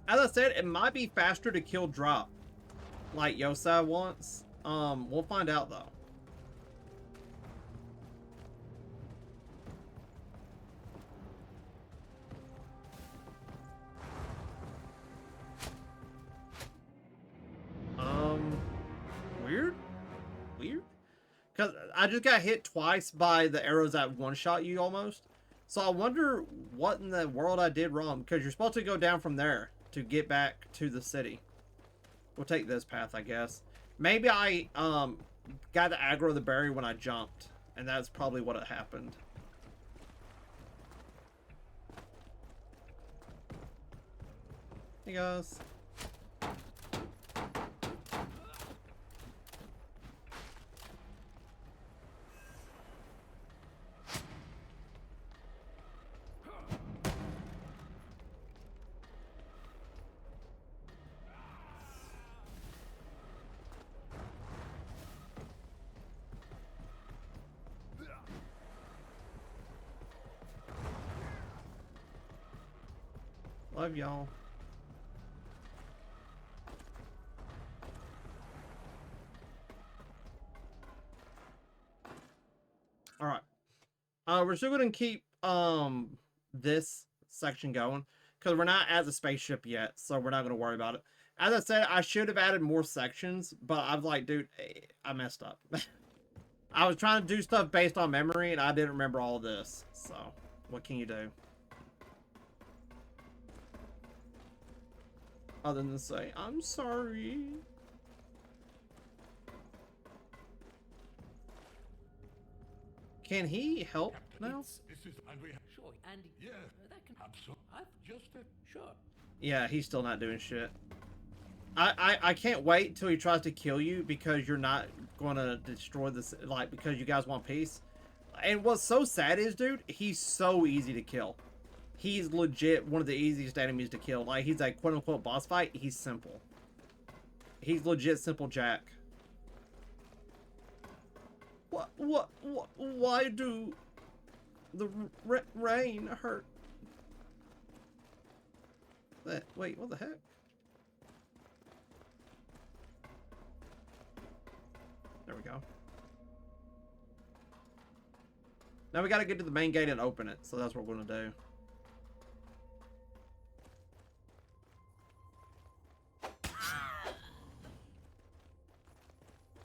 As I said, it might be faster to kill drop, like Yosai wants. We'll find out though. Weird? Because I just got hit twice by the arrows that one-shot you almost. So I wonder what in the world I did wrong. Because you're supposed to go down from there to get back to the city. We'll take this path, I guess. Maybe I got the aggro of the berry when I jumped. And that's probably what happened. Hey guys. Love y'all. Alright. We're still gonna keep this section going. Because we're not at the spaceship yet, so we're not gonna worry about it. As I said, I should have added more sections, but I'm like, dude, I messed up. I was trying to do stuff based on memory, and I didn't remember all of this. So, what can you do? Other than say, I'm sorry. Can he help now? This is and we Sure, and yeah. that can. Absolutely. I've Just a sure. Yeah, he's still not doing shit. I can't wait till he tries to kill you because you're not going to destroy this, like, because you guys want peace. And what's so sad is, dude, he's so easy to kill. He's legit one of the easiest enemies to kill. Like, he's a quote-unquote boss fight. He's simple. He's legit simple Jack. Why do the rain hurt? Wait, what the heck? There we go. Now we gotta get to the main gate and open it, so that's what we're gonna do.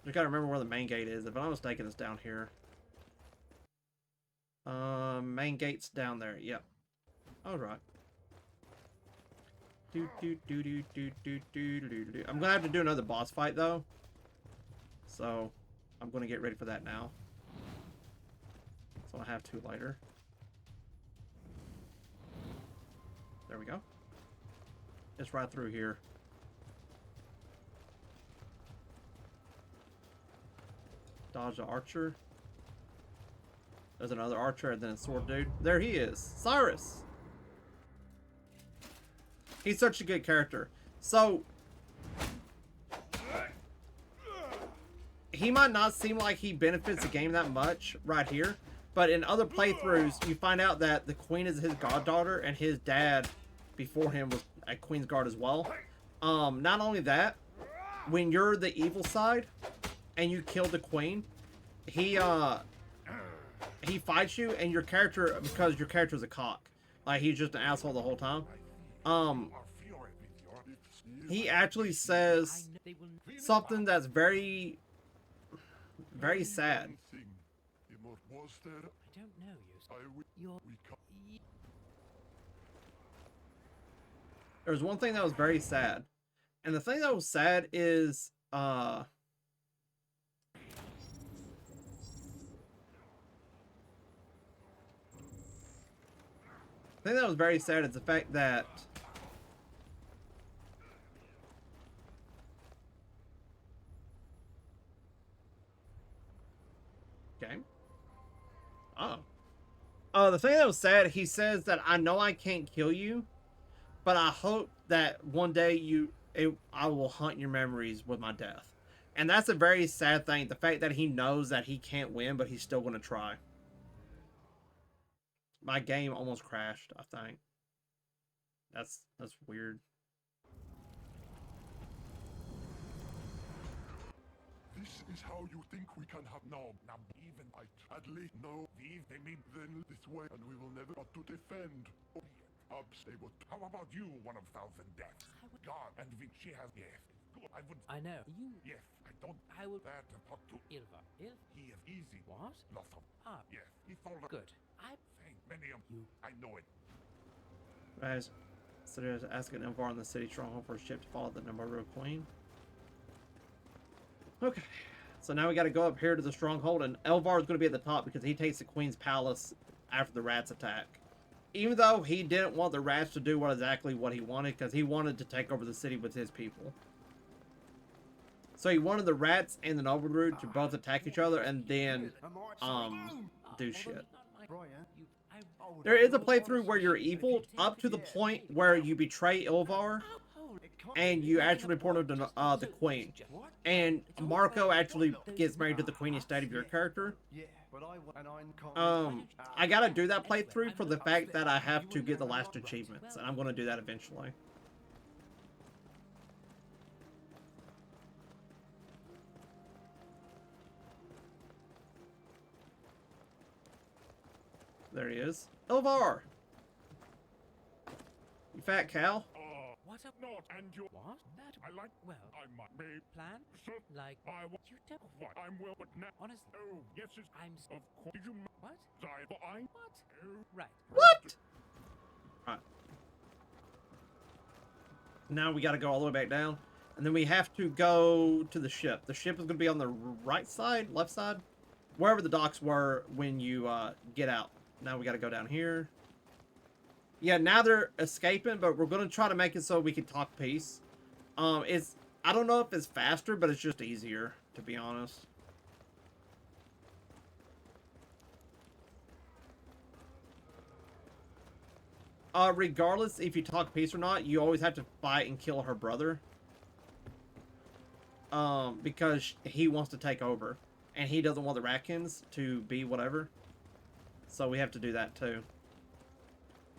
Just gotta remember where the main gate is. If I'm not mistaken, it's down here. Main gate's down there. Yep. Alright. I'm gonna have to do another boss fight though. So I'm gonna get ready for that now. So I'll have to later. There we go. It's right through here. Dodge the archer. There's another archer and then a sword dude. There he is. Cyrus! He's such a good character. So, he might not seem like he benefits the game that much right here, but in other playthroughs, you find out that the queen is his goddaughter and his dad before him was a queen's guard as well. Not only that, when you're the evil side and you kill the queen, he fights you and your character, because your character's a cock, like he's just an asshole the whole time. He actually says something that's very, very sad. I don't know you. There was one thing that was very sad. And the thing that was sad is, the thing that was very sad is the fact that okay. The thing that was sad, he says that I know I can't kill you, but I hope that one day I will haunt your memories with my death. And that's a very sad thing. The fact that he knows that he can't win, but he's still going to try. My game almost crashed, I think. That's weird. This is how you think we can have no. Now even I at least know these they mean then this way and we will never got to defend. Unstable. How about you, one of thousand deaths? God, and she has yes. Good. And would. I know. You. Yes, I don't. I will. There to talk to. Ilva. He is easy. What? Lots of. Ah, Yes, he followed. good. I. Thank many of You. I know it. Guys, so there's asking Elvar in the city stronghold for a ship to follow the Naboru Queen. Okay, so now we got to go up here to the stronghold, and Elvar is going to be at the top because he takes the Queen's palace after the rats attack. Even though he didn't want the rats to do exactly what he wanted, because he wanted to take over the city with his people. So he wanted the rats and the Noblebrood to both attack each other and then do shit. There is a playthrough where you're evil up to the point where you betray Ilvar and you actually report him to the Queen. And Marco actually gets married to the Queen instead of your character. I gotta do that playthrough for the fact that I have to get the last achievements, and I'm gonna do that eventually. There he is. Elvar! You fat cow. What's up? Not and you. What? That. I like. Well. I might be. Plan? So Like. I will. You don't. What? I'm well, but now. Honestly. Oh yes, it's. I'm. Of course. Did you? What? I. What? Oh. Right. What? Right. Now we gotta go all the way back down. And then we have to go to the ship. The ship is gonna be on the right side, left side? Wherever the docks were when you get out. Now we gotta go down here. Yeah, now they're escaping, but we're gonna try to make it so we can talk peace. I don't know if it's faster, but it's just easier, to be honest. Regardless if you talk peace or not, you always have to fight and kill her brother. Because he wants to take over. And he doesn't want the Ratkins to be whatever. So we have to do that too.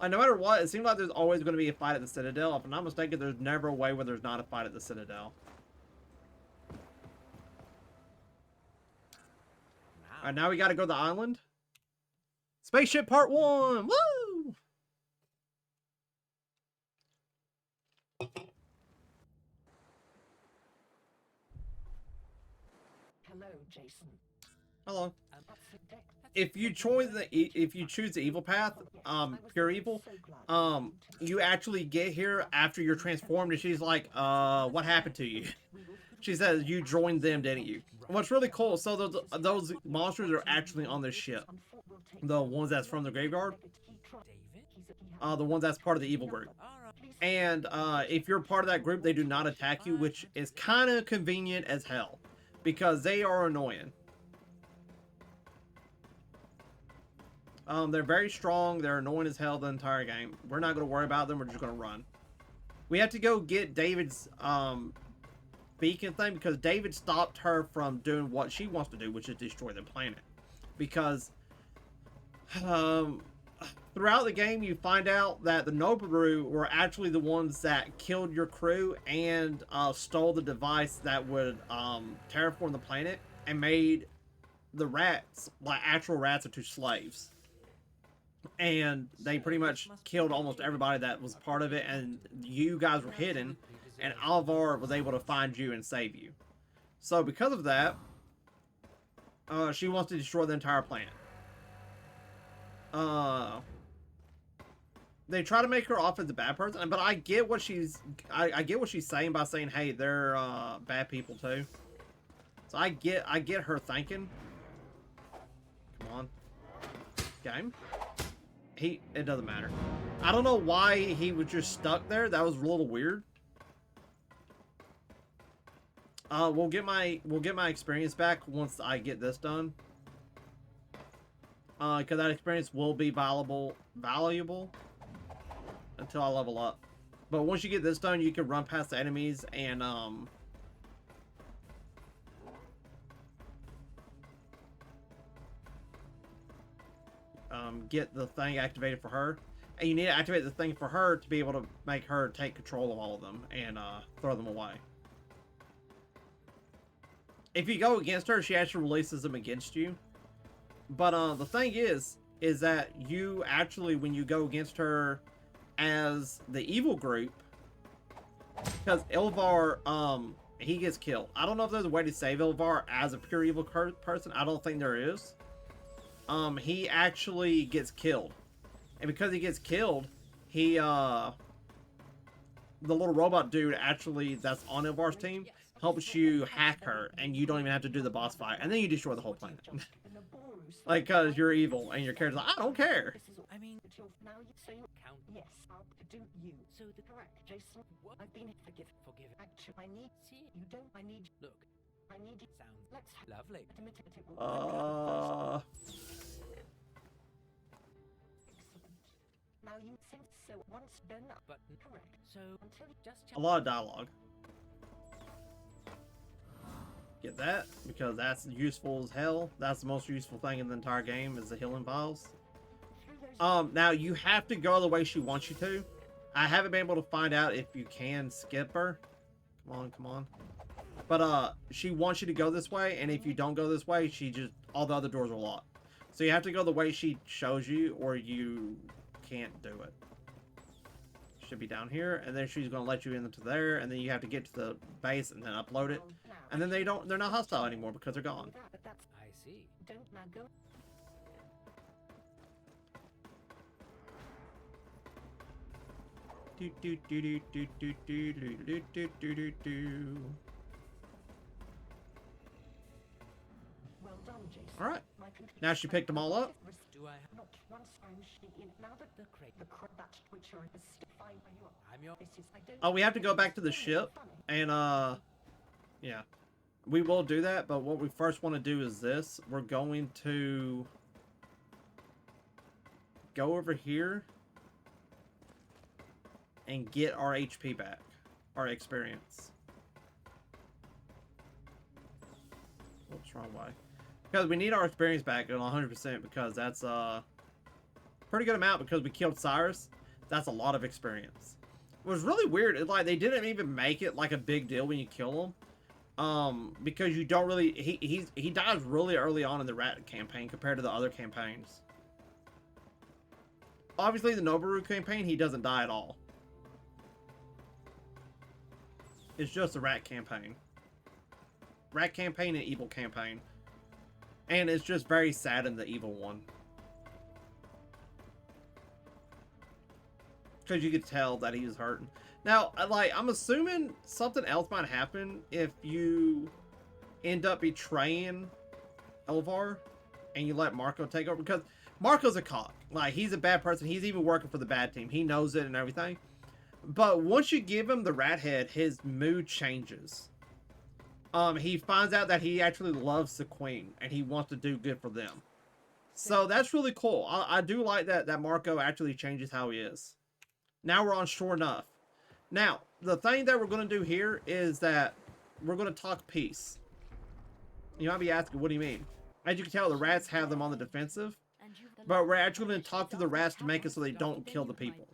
No matter what, it seems like there's always going to be a fight at the Citadel. If I'm not mistaken, there's never a way where there's not a fight at the Citadel. Alright, now we got to go to the island. Spaceship Part 1! Woo! Hello, Jason. Hello. If you choose the evil path, pure evil, you actually get here after you're transformed, and she's like, what happened to you? She says you joined them, didn't you? What's really cool, so those monsters are actually on this ship. The ones that's from the graveyard. The ones that's part of the evil group. And if you're part of that group, they do not attack you, which is kind of convenient as hell. Because they are annoying. They're very strong. They're annoying as hell the entire game. We're not going to worry about them. We're just going to run. We have to go get David's beacon thing because David stopped her from doing what she wants to do, which is destroy the planet. Because throughout the game, you find out that the Noboru were actually the ones that killed your crew and stole the device that would terraform the planet and made the rats, like actual rats, into slaves. And they pretty much killed almost everybody that was part of it, and you guys were hidden, and Alvar was able to find you and save you. So because of that, she wants to destroy the entire planet. They try to make her off as a bad person, but I get what she's I get what she's saying by saying, hey, they're bad people too. So I get her thinking. Come on. Game. It doesn't matter. I don't know why he was just stuck there. That was a little weird. We'll get my experience back once I get this done. Because that experience will be valuable until I level up. But once you get this done, you can run past the enemies and get the thing activated for her. And you need to activate the thing for her to be able to make her take control of all of them and throw them away. If you go against her, she actually releases them against you. But the thing is that you actually, when you go against her as the evil group, because Ilvar he gets killed. I don't know if there's a way to save Ilvar as a pure evil person. I don't think there is. He actually gets killed. And because he gets killed, he, the little robot dude actually that's on Ilvar's team helps you hack her, and you don't even have to do the boss fight. And then you destroy the whole planet. Like, because you're evil, and your character's like, I don't care. I mean, Now you say count. yes, I'll do you. So the Correct, Jason. What? I've been forgive. Actually, I need. See, You don't. I need. look, I need. sounds Let's have lovely. admit it. It will Excellent. Now you think so. Once done. But Correct. so Until just A lot of dialogue. Get that? Because that's useful as hell. That's the most useful thing in the entire game is the healing vials. Now you have to go the way she wants you to. I haven't been able to find out if you can skip her. Come on. But she wants you to go this way, and if you don't go this way, she just all the other doors are locked. So you have to go the way she shows you, or you can't do it. Should be down here, and then she's gonna let you into there, and then you have to get to the base and then upload it. And then they're not hostile anymore because they're gone. But that's. I see. Don't now go. Do do do do do do do do do do do do. Well done, Jason. All right. My computer- Now she picked them all up. Do I have Not once I'm in. Now that the crate? the crap that which are is fine by you. I'm your. This is. I don't. Oh, we have to go back to the ship, Funny. and yeah, we will do that. But what we first want to do is this. We're going to go over here and get our HP back, our experience. Whoops, wrong way. Because we need our experience back at 100% because that's a pretty good amount because we killed Cyrus. That's a lot of experience. It was really weird. It's like they didn't even make it like a big deal when you kill him. Because you don't really he dies really early on in the rat campaign compared to the other campaigns. Obviously the Noboru campaign he doesn't die at all. It's just a rat campaign. Rat campaign and evil campaign. And it's just very sad in the evil one. Because you could tell that he was hurting. Now, like, I'm assuming something else might happen if you end up betraying Elvar and you let Marco take over. Because Marco's a cock. Like, he's a bad person. He's even working for the bad team. He knows it and everything. But once you give him the rat head, his mood changes. He finds out that he actually loves the queen and he wants to do good for them. So that's really cool. I do like that Marco actually changes how he is. Now we're on Sure Enough. Now, the thing that we're going to do here is that we're going to talk peace. You might be asking, what do you mean? As you can tell, the rats have them on the defensive. But we're actually going to talk to the rats to make it so they don't kill the people.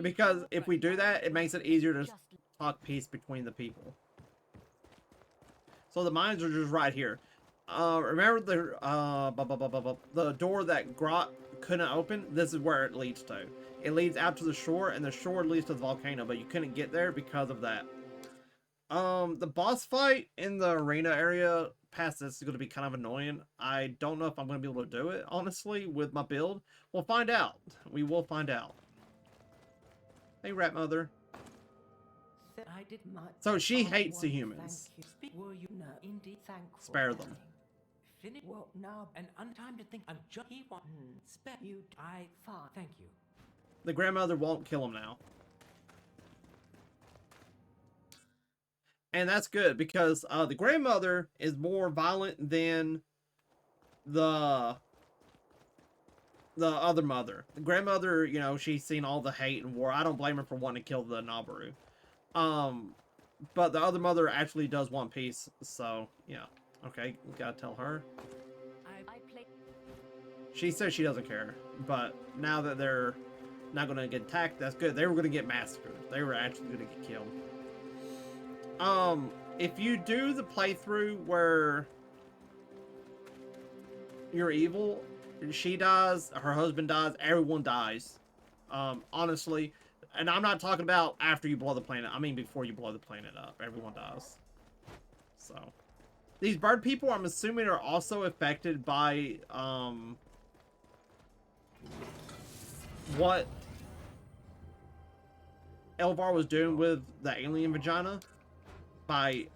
Because if we do that, it makes it easier to talk peace between the people. So the mines are just right here. Remember the door that Grot couldn't open? This is where it leads to. It leads out to the shore, and the shore leads to the volcano, but you couldn't get there because of that. The boss fight in the arena area past this is going to be kind of annoying. I don't know if I'm going to be able to do it, honestly, with my build. We'll find out. We will find out. Hey, Rat Mother. I did not. So she hates the humans. Were you no indeed thankful? Spare them. Finish. Well, now an untime to think. I'm just he want. Spare you. I fine. Thank you. The grandmother won't kill him now. And that's good because the grandmother is more violent than the other mother. The grandmother, you know, she's seen all the hate and war. I don't blame her for wanting to kill the Noboru. But the other mother actually does want peace. So, yeah. Okay, we gotta tell her. She says she doesn't care. But now that they're not gonna get attacked, that's good. They were gonna get massacred. They were actually gonna get killed. If you do the playthrough where you're evil, she dies, her husband dies, everyone dies. Honestly, And I'm not talking about after you blow the planet. I mean before you blow the planet up. Everyone dies. So. These bird people, I'm assuming, are also affected by, what Elvar was doing with the alien vagina. By,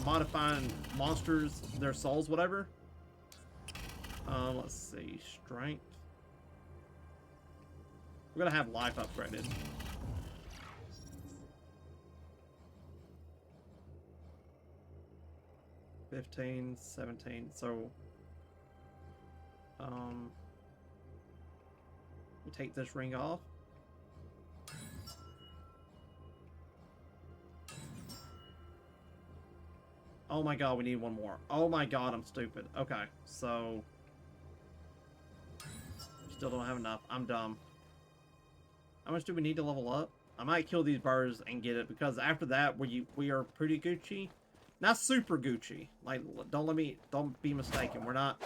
modifying monsters, their souls, whatever. Let's see. Strength. We're gonna have life upgraded. $15, $17, so we take this ring off. Oh my god, we need one more. Oh my god, I'm stupid. Okay, so still don't have enough. I'm dumb. How much do we need to level up? I might kill these birds and get it, because after that we are pretty Gucci. Not super Gucci. Like, don't be mistaken. We're not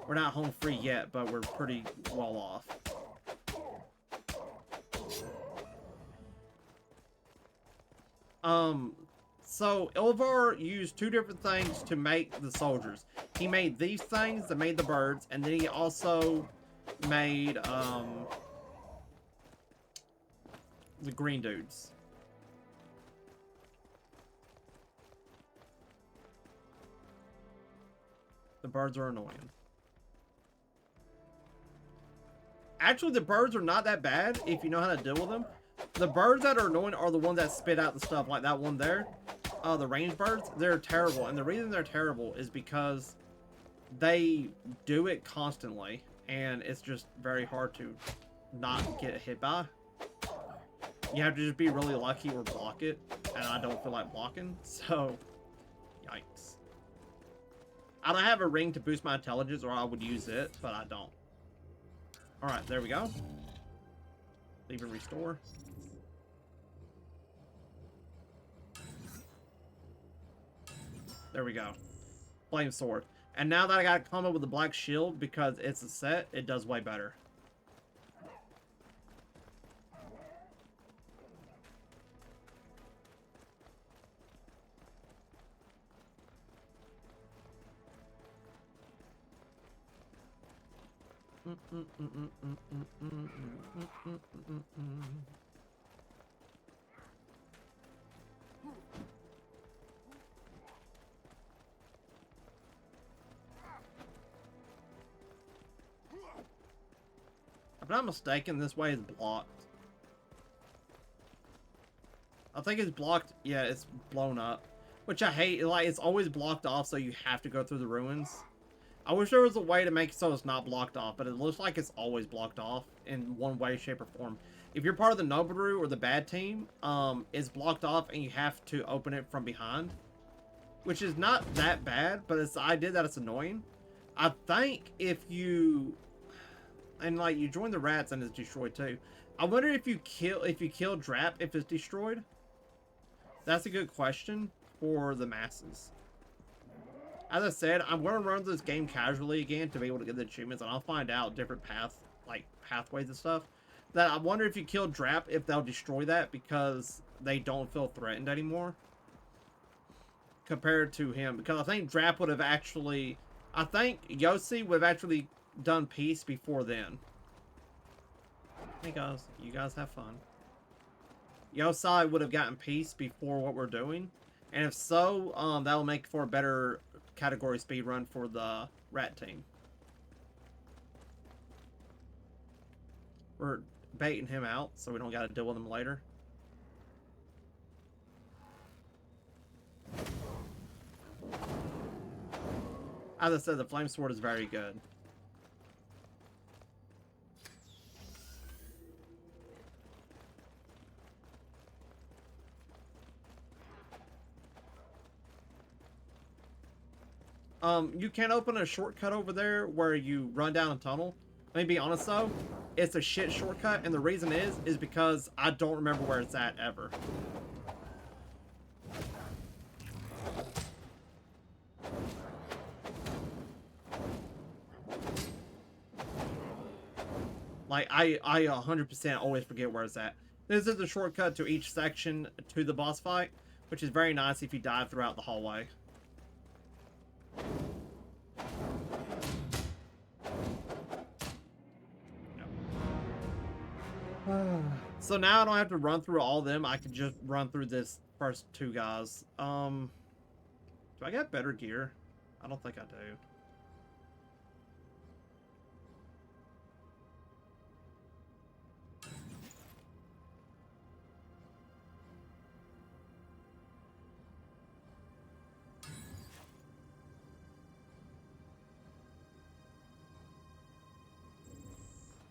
home free yet, but we're pretty well off. So Ilvar used two different things to make the soldiers. He made these things that made the birds, and then he also made the green dudes. The birds are annoying. Actually, the birds are not that bad if you know how to deal with them. The birds that are annoying are the ones that spit out the stuff, like that one there. The range birds, they're terrible. And the reason they're terrible is because they do it constantly. And it's just very hard to not get hit by. You have to just be really lucky or block it. And I don't feel like blocking. So, yikes. I don't have a ring to boost my intelligence, or I would use it, but I don't. Alright, there we go. Leave and restore. There we go. Flame sword. And now that I got a combo with the black shield, because it's a set, it does way better. If I'm not mistaken, this way is blocked. I think it's blocked. Yeah, it's blown up. Which I hate. Like, it's always blocked off, so you have to go through the ruins. I wish there was a way to make it so it's not blocked off, but it looks like it's always blocked off in one way, shape, or form. If you're part of the Nobiru or the bad team, it's blocked off and you have to open it from behind. Which is not that bad, but it's the idea that it's annoying. I think if you... And like, you join the rats and it's destroyed too. I wonder if you kill Drap if it's destroyed. That's a good question for the masses. As I said, I'm going to run this game casually again to be able to get the achievements, and I'll find out different pathways and stuff. That I wonder if you kill Drap, if they'll destroy that because they don't feel threatened anymore. Compared to him. Because I think Drap would have actually... I think Yossi would have actually done peace before then. Hey guys, you guys have fun. Yosai would have gotten peace before what we're doing. And if so, that'll make for a better category speedrun for the rat team. We're baiting him out so we don't got to deal with him later. As I said, the flame sword is very good. You can open a shortcut over there where you run down a tunnel. Let me be honest though, it's a shit shortcut, and the reason is because I don't remember where it's at ever. Like, I 100% always forget where it's at. This is the shortcut to each section to the boss fight, which is very nice if you dive throughout the hallway. So now I don't have to run through all of them. I can just run through this first two guys. Do I get better gear? I don't think I do.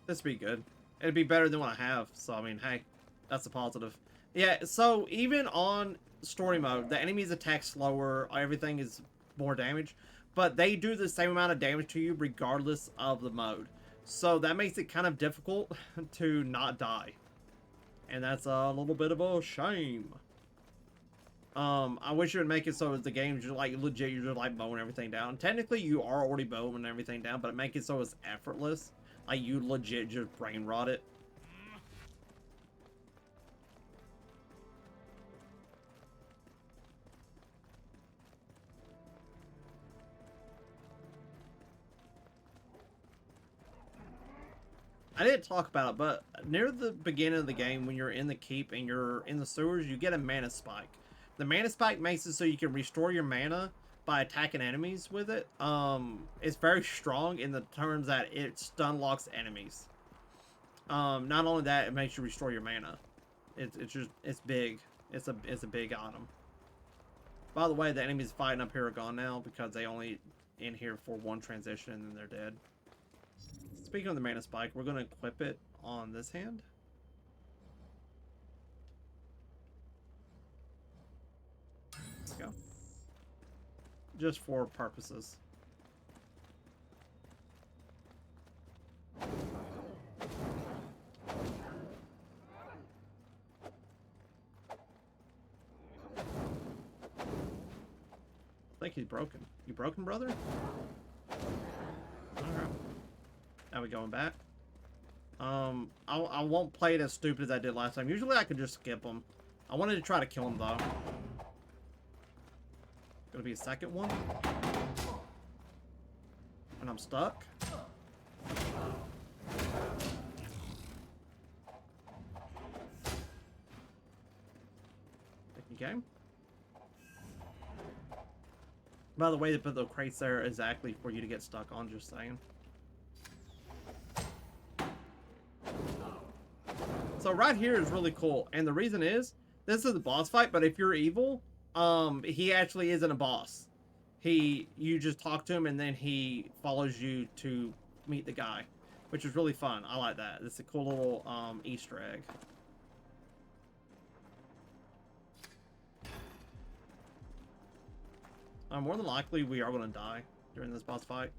This would be good. It'd be better than what I have. So, I mean, hey, that's a positive. Yeah, so even on story mode, the enemies attack slower. Everything is more damage. But they do the same amount of damage to you regardless of the mode. So that makes it kind of difficult to not die. And that's a little bit of a shame. I wish it would make it so the game's just like legit, you're just like mowing everything down. Technically, you are already mowing everything down, but it make it so it's effortless. Like, you legit just brain rot it. I didn't talk about it, but near the beginning of the game, when you're in the keep and you're in the sewers, you get a mana spike. The mana spike makes it so you can restore your mana by attacking enemies with it. It's very strong in the terms that it stun locks enemies. Not only that, it makes you restore your mana. It's big. It's a big item. By the way, the enemies fighting up here are gone now because they only in here for one transition and then they're dead. Speaking of the mana spike, we're going to equip it on this hand. There we go. Just for purposes. I think he's broken. You broken, brother? Alright. Now we going back. I won't play it as stupid as I did last time. Usually I could just skip him. I wanted to try to kill him though. Gonna be a second one. And I'm stuck. Taking game. By the way, they put the crates there exactly for you to get stuck on, just saying. So right here is really cool, and the reason is, this is a boss fight, but if you're evil, he actually isn't a boss. You just talk to him, and then he follows you to meet the guy, which is really fun. I like that. It's a cool little Easter egg. More than likely, we are going to die during this boss fight.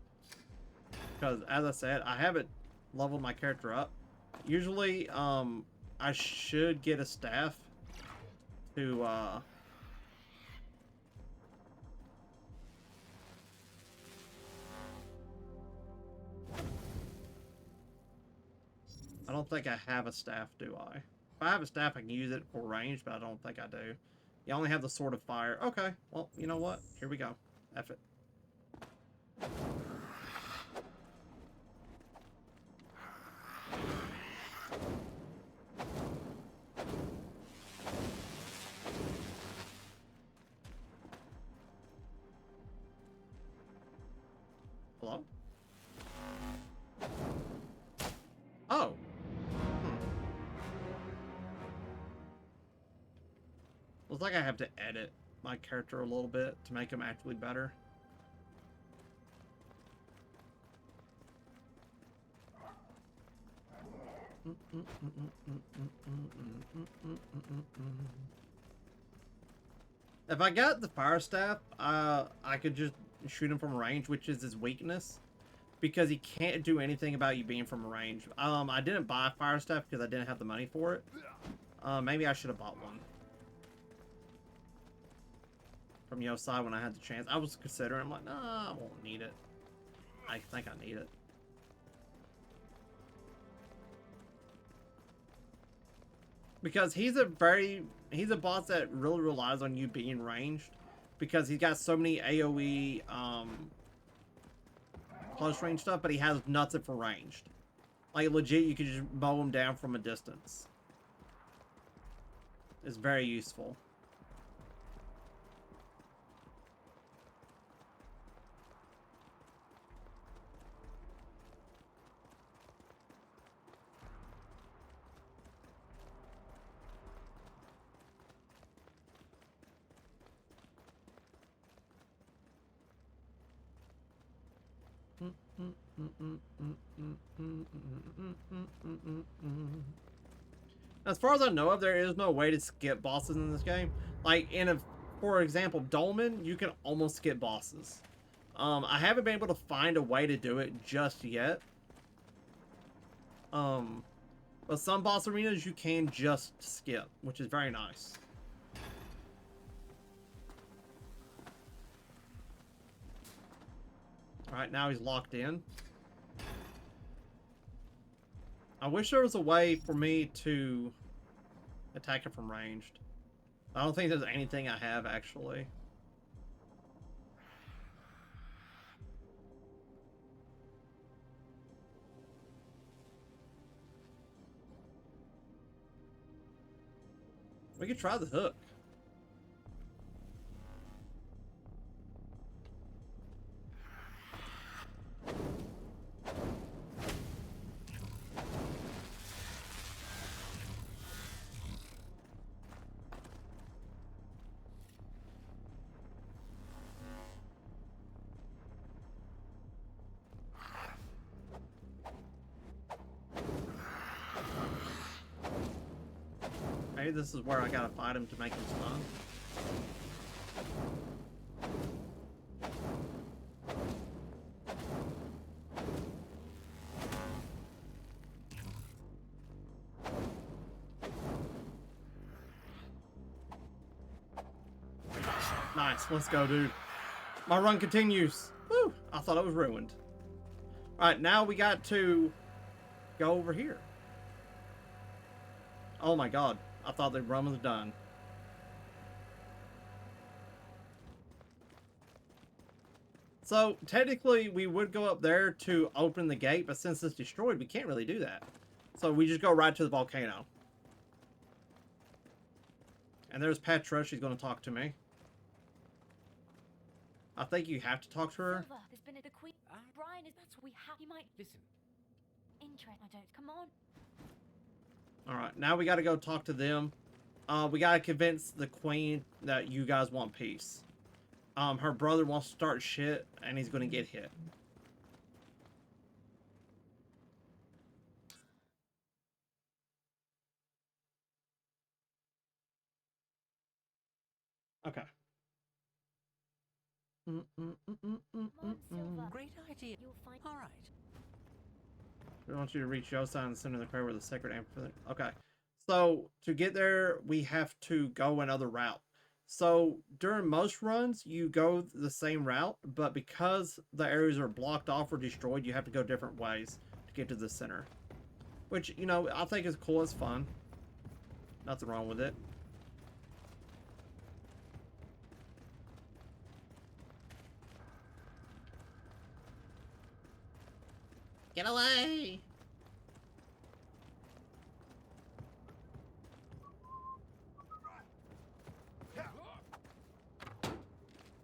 Because, as I said, I haven't leveled my character up. Usually, I should get a staff to, I don't think I have a staff, do I? If I have a staff, I can use it for range, but I don't think I do. You only have the Sword of Fire. Okay, well, you know what? Here we go. F it. Hello? Oh. Looks like I have to edit my character a little bit to make him actually better. If I got the fire staff, I could just shoot him from range, which is his weakness, because he can't do anything about you being from range. I didn't buy a fire staff because I didn't have the money for it. Maybe I should have bought one from your side when I had the chance. I was considering. I'm like, nah, I won't need it. I think I need it. Because he's a boss that really relies on you being ranged. Because he's got so many AoE close range stuff, but he has nothing for ranged. Like legit, you could just mow him down from a distance. It's very useful. As far as I know of, there is no way to skip bosses in this game. Like for example, Dolmen, you can almost skip bosses. I haven't been able to find a way to do it just yet. But some boss arenas you can just skip, which is very nice. Alright, now he's locked in. I wish there was a way for me to attack it from ranged. I don't think there's anything I have, actually. We could try the hook. Maybe this is where I gotta fight him to make him stun. Nice, let's go, dude. My run continues. Woo! I thought it was ruined. Alright, now we got to go over here. Oh my god. I thought the run was done. So, technically, we would go up there to open the gate, but since it's destroyed, we can't really do that. So, we just go right to the volcano. And there's Petra. She's going to talk to me. I think you have to talk to her. Silver, there's been a queen. Brian is that's what we have. You might Listen. interest. I don't. Come on. Alright, now we gotta go talk to them. We gotta convince the queen that you guys want peace. Her brother wants to start shit, and he's gonna get hit. Okay. Come on, Silver. Great idea. You'll find. All right. We want you to reach Yosa in the center of the crater where the sacred amphitheater. Okay. So, to get there, we have to go another route. So, during most runs, you go the same route, but because the areas are blocked off or destroyed, you have to go different ways to get to the center. Which, you know, I think is cool, it's fun. Nothing wrong with it. Get away!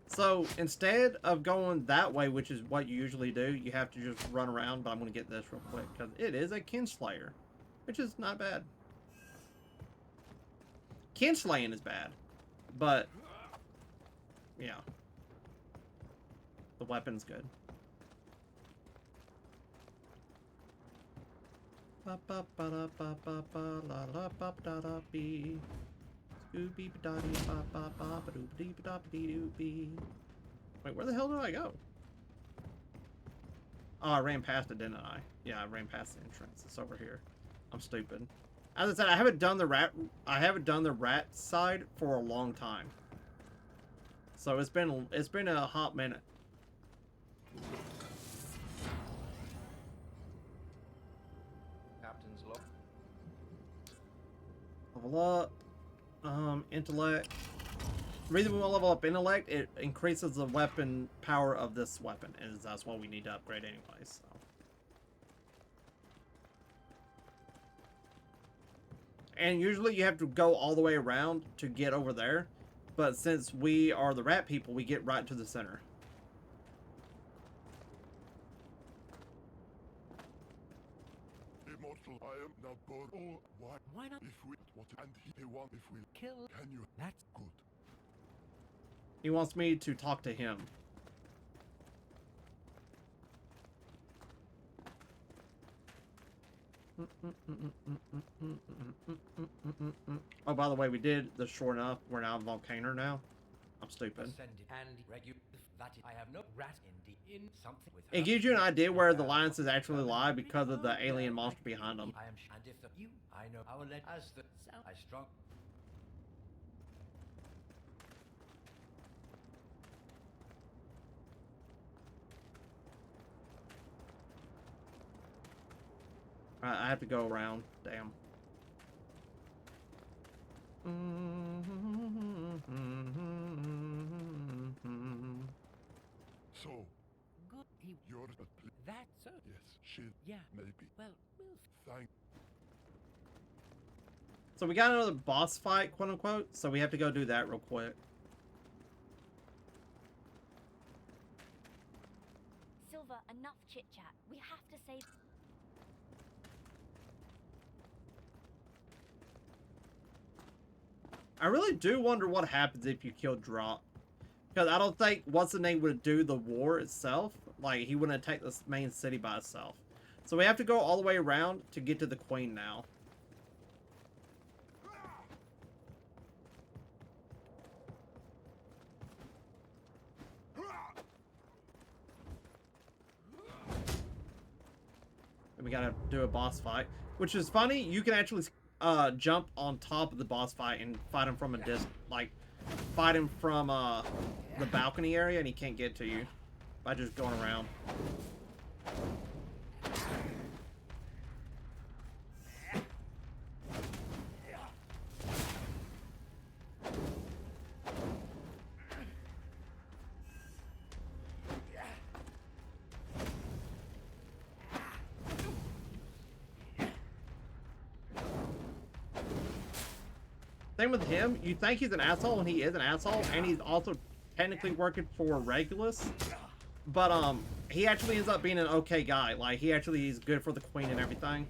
So, instead of going that way, which is what you usually do, you have to just run around, but I'm going to get this real quick, because it is a Kinslayer, which is not bad. Kinslaying is bad, but, yeah. The weapon's good. Ba ba ba da ba ba ba la la ba da da bee. Scooby ba da dee ba ba ba ba doo dee ba da dee doo bee. Wait, where the hell did I go? Oh, I ran past it, didn't I? Yeah, I ran past the entrance. It's over here. I'm stupid. As I said, I haven't done the rat side for a long time. So it's been a hot minute. Level level up. Intellect. The reason we want to level up intellect, it increases the weapon power of this weapon, and that's what we need to upgrade anyway, so. And usually you have to go all the way around to get over there, but since we are the rat people, we get right to the center. Immortal, I am not bored. Oh, why not? If we what and he want if we Kill. can you? That's Good. He wants me to talk to him. Oh, by the way, we did the short enough. We're now in Volcano now. I'm stupid. Ascended and regular. That I have no rat in something with. It gives you an idea where the alliances actually lie because of the alien monster behind them. I am, and if the you, I know our lead as the I strong. I have to go around. Damn. So good. you're the That's so. yes, she Yeah. maybe. Well, we'll. Thank So we got another boss fight, quote unquote. So we have to go do that real quick. Silver, enough chit chat. We have to save. I really do wonder what happens if you kill Drop. Because I don't think what's the name would do the war itself. Like, he wouldn't attack the main city by itself. So we have to go all the way around to get to the queen now. And we gotta do a boss fight. Which is funny, you can actually jump on top of the boss fight and fight him from a distance. Like, fight him from the balcony area and he can't get to you by just going around. Same with him. You think he's an asshole, and he is an asshole, and he's also technically working for Regulus. But he actually ends up being an okay guy. Like, he actually is good for the queen and everything.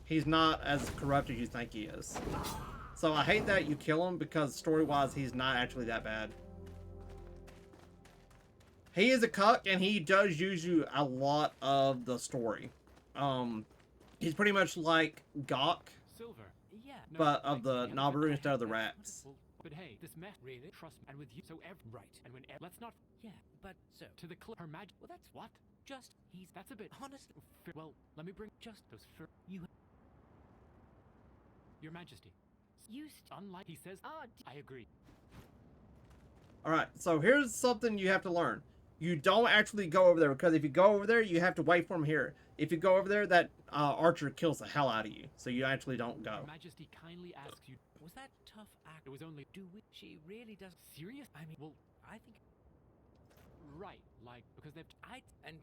He's not as corrupt as you think he is. So I hate that you kill him because story-wise, he's not actually that bad. He is a cuck, and he does use you a lot of the story. He's pretty much like Gawk, Silver. Yeah. No, but of the yeah, Nabaru but instead of the that's rats. wonderful. But hey, this mess really trust me. And with you, so right. And when let's not. Yeah, but so. To the Her Majesty. Well, that's what. Just he's. That's a bit honest. Well, let me bring just those you. Your Majesty. Unlike he says. I agree. Alright, so here's something you have to learn. You don't actually go over there, because if you go over there, you have to wait for him here. If you go over there, that archer kills the hell out of you. So you actually don't go. Your Majesty kindly asks you. Was that tough act? It was only. Do we? She really does. Serious? I mean, Well, I think. right. Like, because they've. And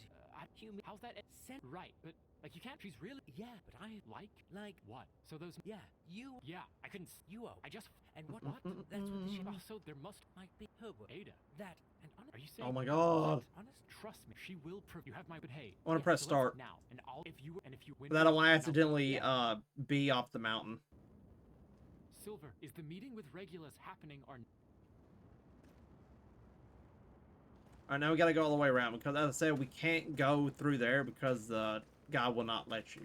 human. How's that? Right. But, like, you can't. She's really. Yeah, but I Like. What? So those. Yeah, you. Yeah, I couldn't. You owe. I just. And what? What? That's what the ship. Also, there must Might be her word. Ada. That and honest. Are you saying? Oh my god. Honest. Trust me, she will prove you have my. But hey, I wanna press so let's start. now, and I'll if you win. But I don't want to I'll- accidentally be off the mountain. Silver, is the meeting with Regulus happening or? Alright, now we gotta go all the way around, because as I said, we can't go through there because the guy will not let you.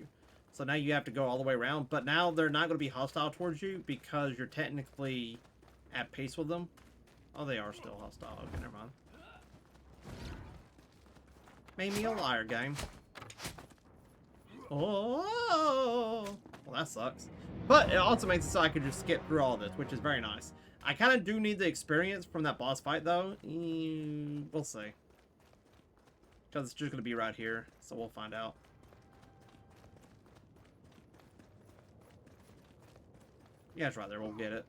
So now you have to go all the way around, but now they're not going to be hostile towards you because you're technically at peace with them. Oh, they are still hostile. Okay, never mind. Made me a liar, game. Oh, well, that sucks. But it also makes it so I could just skip through all this, which is very nice. I kind of do need the experience from that boss fight, though. We'll see. Because it's just going to be right here, so we'll find out. Yeah, it's right there. We'll get it.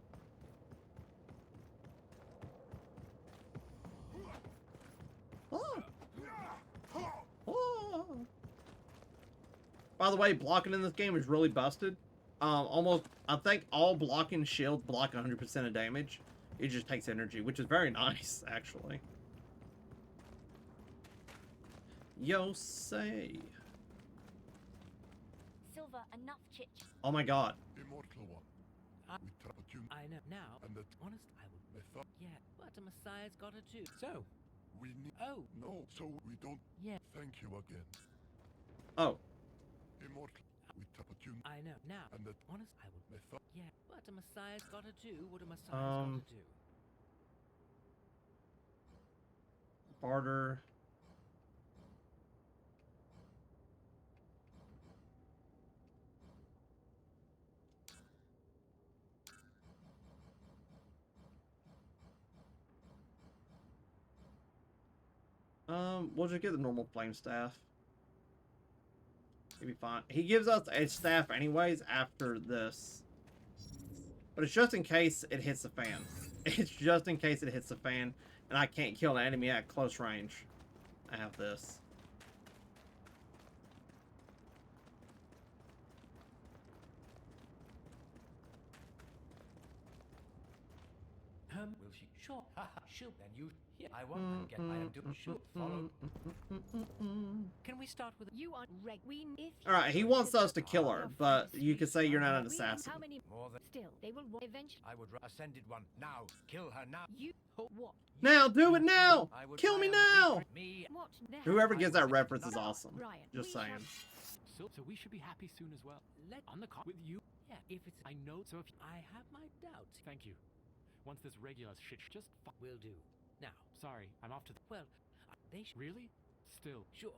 Oh. Oh. By the way, blocking in this game is really busted. Almost, I think all blocking shields block 100% of damage. It just takes energy, which is very nice, actually. Yo, say. Silver, enough chit. Oh my god. Immortal one. We try, but you I know now. and that Honest, I would. I thought Yeah, but a Messiah's got her too. So, we need. oh, No, so we don't. yeah, Thank you again. Oh. Immortal. We try, but you I know now. and that Honest, I would. I thought Yeah, but a Messiah's got her too. What a Messiah's got to do? Barter. We'll just get the normal flame staff. He'll be fine. He gives us a staff anyways after this. But it's just in case it hits the fan. It's just in case it hits the fan and I can't kill an enemy at close range. I have this. Will she? Sure. She'll then you. Yeah, I won't. I get. I am doing. Sure. Follow. Can we start with You are reg. We if. Alright, he wants us to kill her, but you could say you're not an We- assassin. How many? More than Still, they will eventually. I would ascended one. Now, kill her now. You what? Now, do it now! I would Kill me I am now! weak. Me. What? The Whoever hell? gets that reference is awesome. Ryan, Just we saying. shall- So we should be happy soon as well. let On the con with you. Yeah, if it's. I know. So if I have my doubts. thank you. Once this regular shit just Will do. Now, sorry, I'm off to the well, they should. really still. Sure.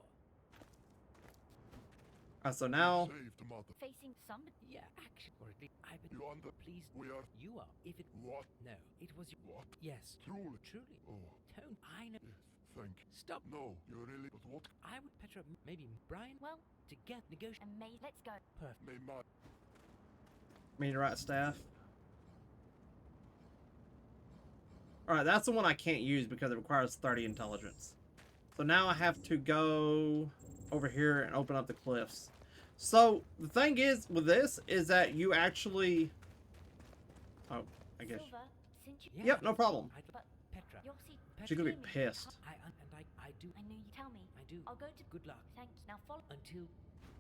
Alright, so now, saved mother. facing some. Yeah, action. Or at least I would. You under? Please. We are You are. If it. what? No, it was. What? Yes. Truly? Truly. Oh, Don't. I know. yes. Thank you. Stop. No, you really. But what? I would Petra. Maybe Brian. Well, To get negotiate. amazing. Let's go. Perfect. May my meteorite staff. Alright, that's the one I can't use because it requires 30 intelligence. So now I have to go over here and open up the cliffs. So, the thing is, with this, is that you actually... Oh, I guess... Silver, since you. Yeah. Yep, no problem. But Petra. You'll see. She's gonna be Jamie, pissed. I do. I knew you tell me. I do. I'll go to. Good luck. Thanks. Now follow. Until.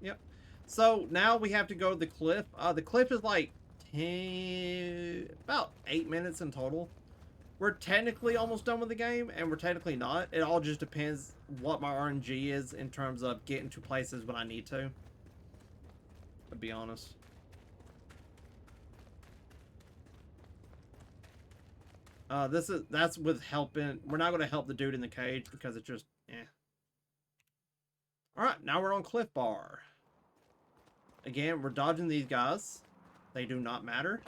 Yep. So, now we have to go to the cliff. The cliff is like 10... about 8 minutes in total. We're technically almost done with the game, and we're technically not. It all just depends what my RNG is in terms of getting to places when I need to. To be honest. That's with helping. We're not going to help the dude in the cage because it's just, Alright, now we're on Cliff Bar. Again, we're dodging these guys. They do not matter.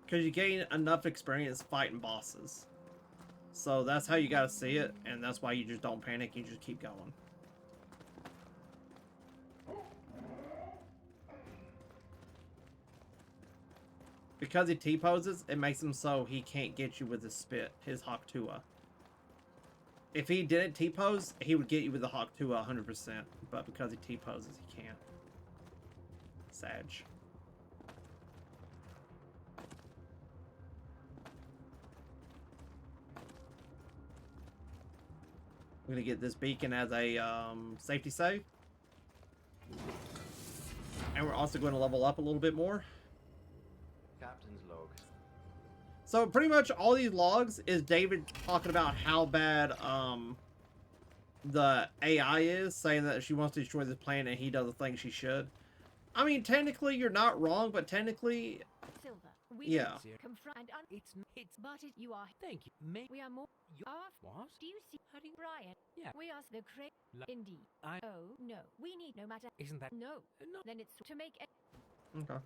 Because you gain enough experience fighting bosses. So that's how you gotta see it, and that's why you just don't panic, you just keep going. Because he T-poses, it makes him so he can't get you with his spit, his Hawk-Tua. If he didn't T-pose, he would get you with the Hawk-Tua 100%, but because he T-poses, he can't. Sag. We're gonna get this beacon as a safety save. And we're also going to level up a little bit more. Captain's log. So pretty much all these logs is David talking about how bad the AI is, saying that she wants to destroy this planet and he does the thing she should. I mean, technically you're not wrong, but technically, Silver. We yeah. confront and It's. but it, you are. Thank you. May. We are more. You Are. what? Do you see? How do you, Brian? Yeah. We are the cra. Indeed. I. Oh no. We need no matter. Isn't that? No. No. Then it's to make. Okay.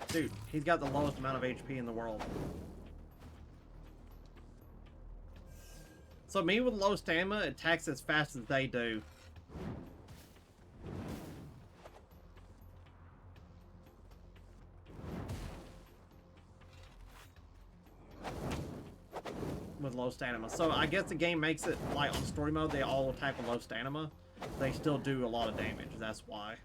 Dude, he's got the lowest amount of HP in the world. So me with low stamina attacks as fast as they do. With low stamina. So I guess the game makes it like on story mode they all attack with low stamina. They still do a lot of damage, that's why.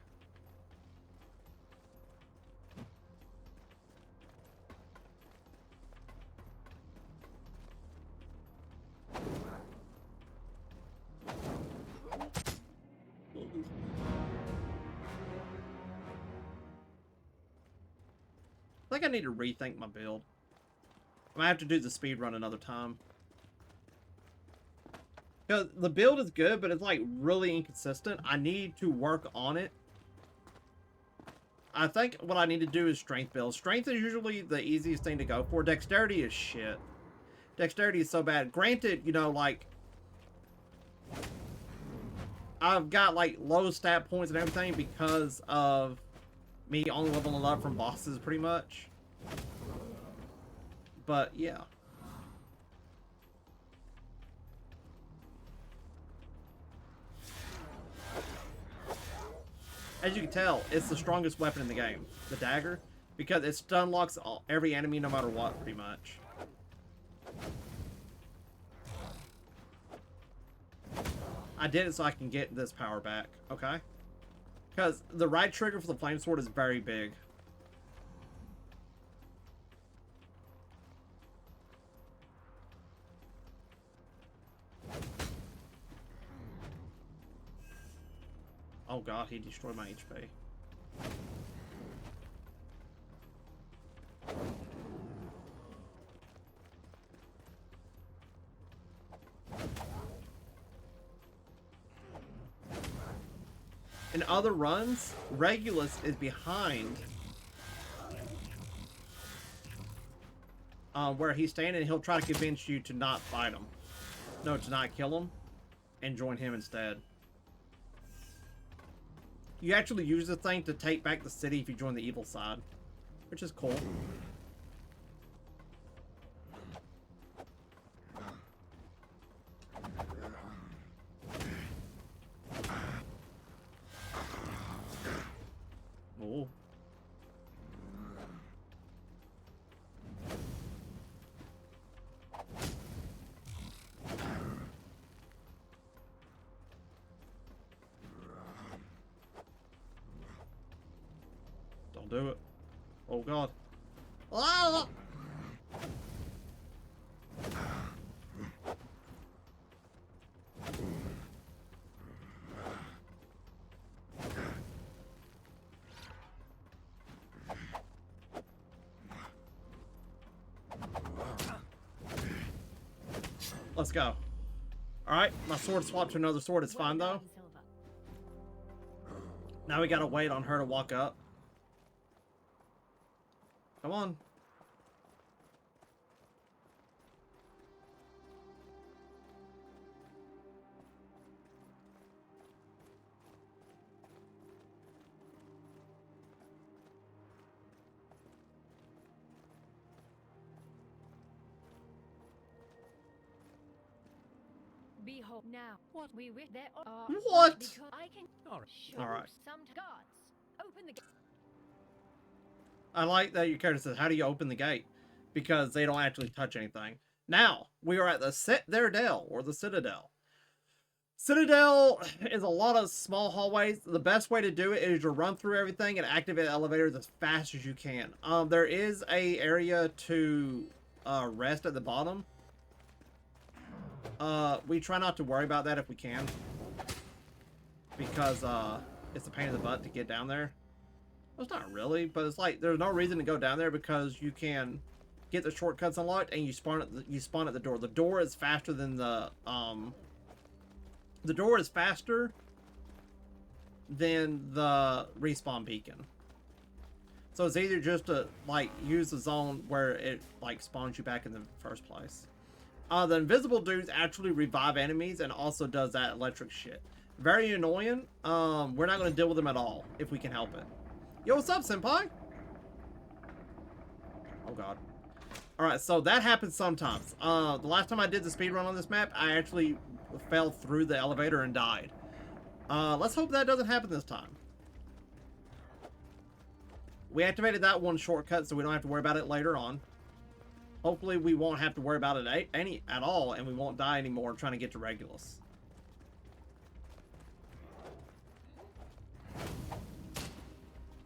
I think I need to rethink my build. I might have to do the speed run another time. Because the build is good, but it's like really inconsistent. I need to work on it. I think what I need to do is strength build. Strength is usually the easiest thing to go for. Dexterity is shit. Dexterity is so bad. Granted, you know, like, I've got like low stat points and everything because of me only leveling up from bosses pretty much. But yeah. As you can tell, it's the strongest weapon in the game, the dagger, because it stun locks every enemy no matter what, pretty much. I did it so I can get this power back, okay? Because the right trigger for the flame sword is very big. Oh god, he destroyed my HP. In other runs, Regulus is behind where he's standing. He'll try to convince you to not fight him. No, to not kill him and join him instead. You actually use the thing to take back the city if you join the evil side, which is cool. Oh. Don't do it. Oh god. Ah! Let's go. Alright, my sword swapped to another sword. It's fine though. Now we gotta wait on her to walk up. Come on. Behold now what we wish there are. What? Because I can show All right. some guards. Open the gate. I like that your character says, how do you open the gate? Because they don't actually touch anything. Now, we are at the Citadel, or the Citadel. Citadel is a lot of small hallways. The best way to do it is to run through everything and activate elevators as fast as you can. There is a area to rest at the bottom. We try not to worry about that if we can. Because it's a pain in the butt to get down there. Well, it's not really, but it's like there's no reason to go down there because you can get the shortcuts unlocked and you spawn at the door. The door is faster than the door is faster than the respawn beacon. So it's easier just to like use the zone where it like spawns you back in the first place. The invisible dudes actually revive enemies and also does that electric shit. Very annoying. We're not going to deal with them at all if we can help it. Yo, what's up, senpai? Oh god. Alright, so that happens sometimes. The last time I did the speedrun on this map, I actually fell through the elevator and died. Let's hope that doesn't happen this time. We activated that one shortcut so we don't have to worry about it later on. Hopefully we won't have to worry about it at all, and we won't die anymore trying to get to Regulus.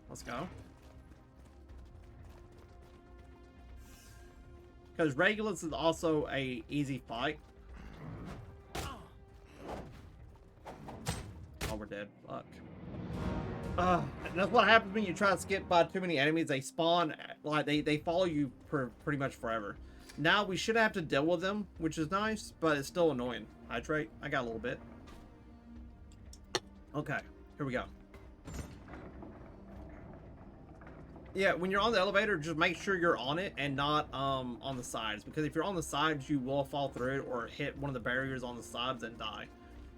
Let's go. Because Regulus is also a easy fight. Oh, we're dead. Fuck. That's what happens when you try to skip by too many enemies. They spawn, like, they follow you pretty much forever. Now, we shouldn't have to deal with them, which is nice, but it's still annoying. Hydrate. I got a little bit. Okay, here we go. Yeah, when you're on the elevator, just make sure you're on it and not on the sides. Because if you're on the sides, you will fall through it or hit one of the barriers on the sides and die.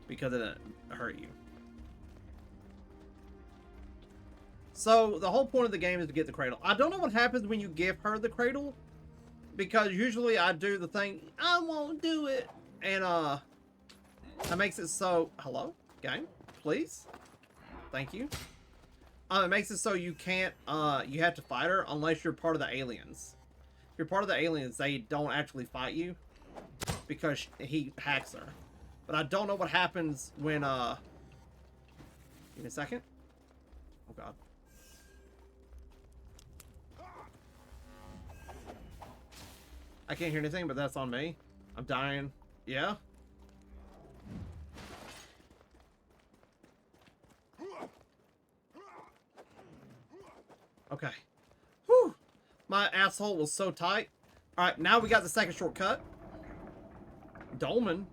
Because it'll hurt you. So, the whole point of the game is to get the cradle. I don't know what happens when you give her the cradle. Because usually I do the thing, I won't do it. And, that makes it so... Hello? Game? Please? Thank you. It makes it so you can't, you have to fight her unless you're part of the aliens. If you're part of the aliens, they don't actually fight you. Because he hacks her. But I don't know what happens when, Give me a second. Oh, God. I can't hear anything, but that's on me. I'm dying. Yeah? Okay. Whew. My asshole was so tight. Alright, now we got the second shortcut. Dolman.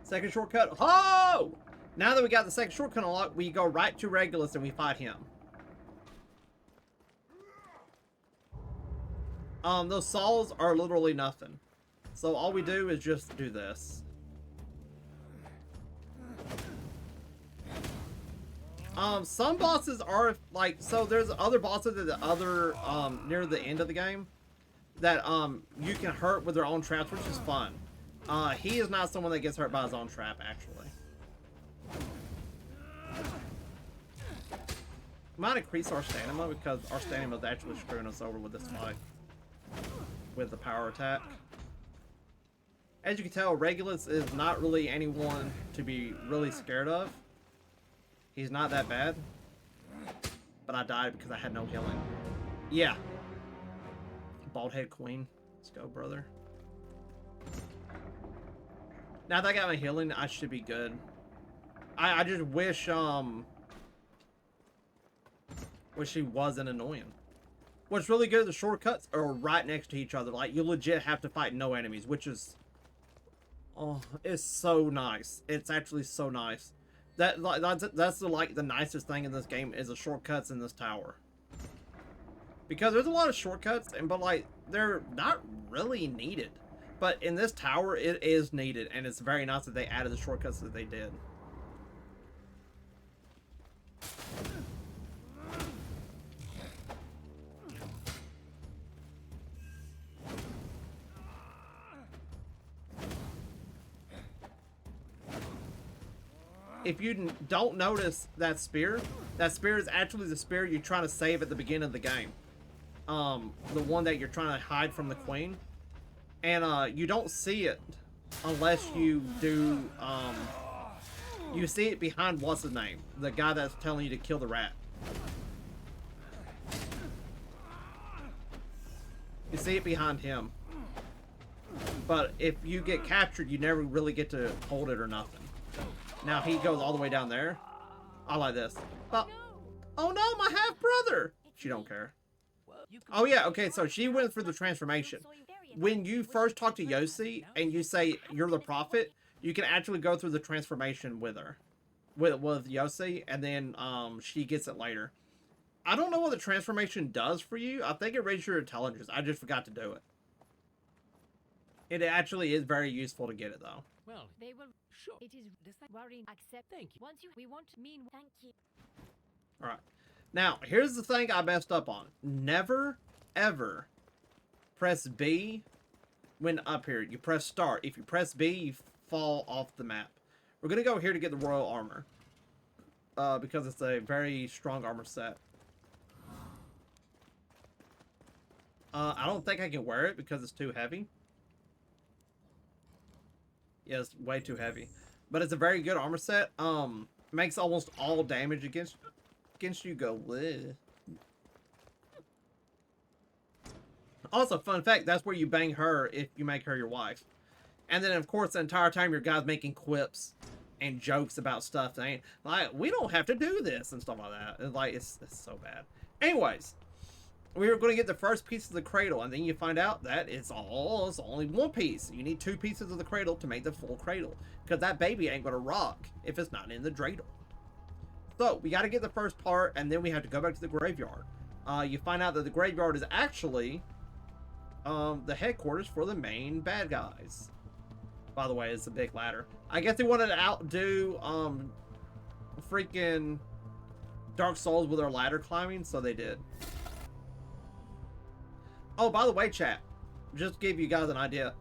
Second shortcut. Oh! Now that we got the second shortcut unlocked, we go right to Regulus and we fight him. Those saws are literally nothing. So all we do is just do this. Some bosses are like, so there's other bosses at the other, near the end of the game that, you can hurt with their own traps, which is fun. He is not someone that gets hurt by his own trap, actually. We might increase our stamina because our stamina is actually screwing us over with this fight. With the power attack. As you can tell, Regulus is not really anyone to be really scared of. He's not that bad. But I died because I had no healing. Yeah. Bald head queen. Let's go, brother. Now that I got my healing, I should be good. I just wish he wasn't annoying. What's really good, the shortcuts are right next to each other. Like, you legit have to fight no enemies, which is... Oh, it's so nice. It's actually so nice. That's the nicest thing in this game is the shortcuts in this tower. Because there's a lot of shortcuts, but like, they're not really needed. But in this tower, it is needed, and it's very nice that they added the shortcuts that they did. If you don't notice that spear is actually the spear you're trying to save at the beginning of the game. The one that you're trying to hide from the queen. And, you don't see it unless you do, you see it behind what's his name? The guy that's telling you to kill the rat. You see it behind him. But if you get captured, you never really get to hold it or nothing. Now he goes all the way down there. I like this. Oh no, my half-brother! She don't care. Oh yeah, okay, so she went through the transformation. When you first talk to Yossi and you say you're the prophet, you can actually go through the transformation with her. With Yossi, and then she gets it later. I don't know what the transformation does for you. I think it raises your intelligence. I just forgot to do it. It actually is very useful to get it though. Well, They will. sure. It is. Does that worry? Accept. Thank you. Once you. We want. Mean. Thank you. All right. Now, here's the thing I messed up on. Never, ever press B when up here. You press start. If you press B, you fall off the map. We're going to go here to get the royal armor. Because it's a very strong armor set. I don't think I can wear it because it's too heavy. Yeah, it's way too heavy. But it's a very good armor set. Makes almost all damage against you go. Bleh. Also, fun fact, that's where you bang her if you make her your wife. And then, of course, the entire time your guy's making quips and jokes about stuff that ain't like, we don't have to do this and stuff like that. And, like, it's so bad. Anyways, we were going to get the first piece of the cradle, and then you find out that it's only one piece. You need 2 pieces of the cradle to make the full cradle, because that baby ain't going to rock if it's not in the dreidel. So we got to get the first part, and then we have to go back to the graveyard. You find out that the graveyard is actually the headquarters for the main bad guys. By the way, it's a big ladder. I guess they wanted to outdo freaking Dark Souls with their ladder climbing, so they did. Oh, by the way, chat, just to give you guys an idea.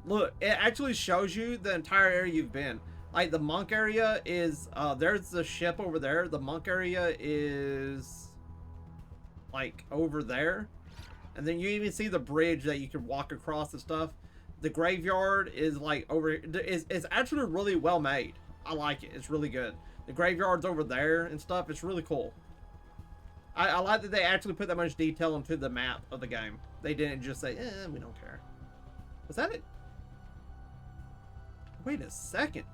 Look, it actually shows you the entire area you've been. Like, the monk area is, there's the ship over there. The monk area is, like, over there. And then you even see the bridge that you can walk across and stuff. The graveyard is, like, over, it's actually really well made. I like it. It's really good. The graveyard's over there and stuff. It's really cool. I like that they actually put that much detail into the map of the game. They didn't just say, we don't care. Was that it? Wait a second.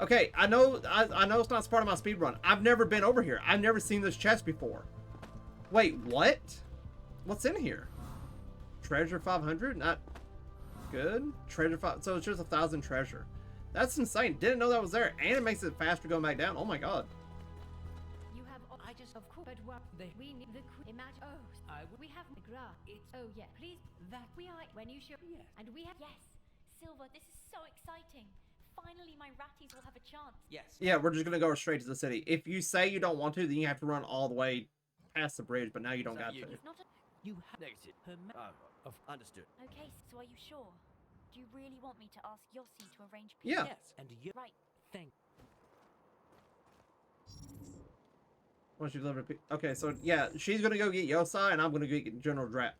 Okay, I know it's not part of my speedrun. I've never been over here. I've never seen this chest before. Wait, what? What's in here? Treasure 500? Not good. Treasure 5. So it's just 1,000 treasure. That's insane. Didn't know that was there. And it makes it faster going back down. Oh my god. You have. I just. Of course. But what? We need the. Imagine. Oh. We have the grass. It's. Oh yeah. Please. That we are. When you show. Yeah. And we have. Yes. Silver, this is so exciting. Finally, my ratties will have a chance. Yes. Yeah, we're just gonna go straight to the city. If you say you don't want to, then you have to run all the way past the bridge, but now you don't got to. It's not a... You have negative. Understood. Okay, so are you sure? Do you really want me to ask Yossi to arrange peace? Yeah. Yes, and you. Right. Thank. Once you deliver, okay, so yeah, she's gonna go get Yosai, and I'm gonna go get General Drap.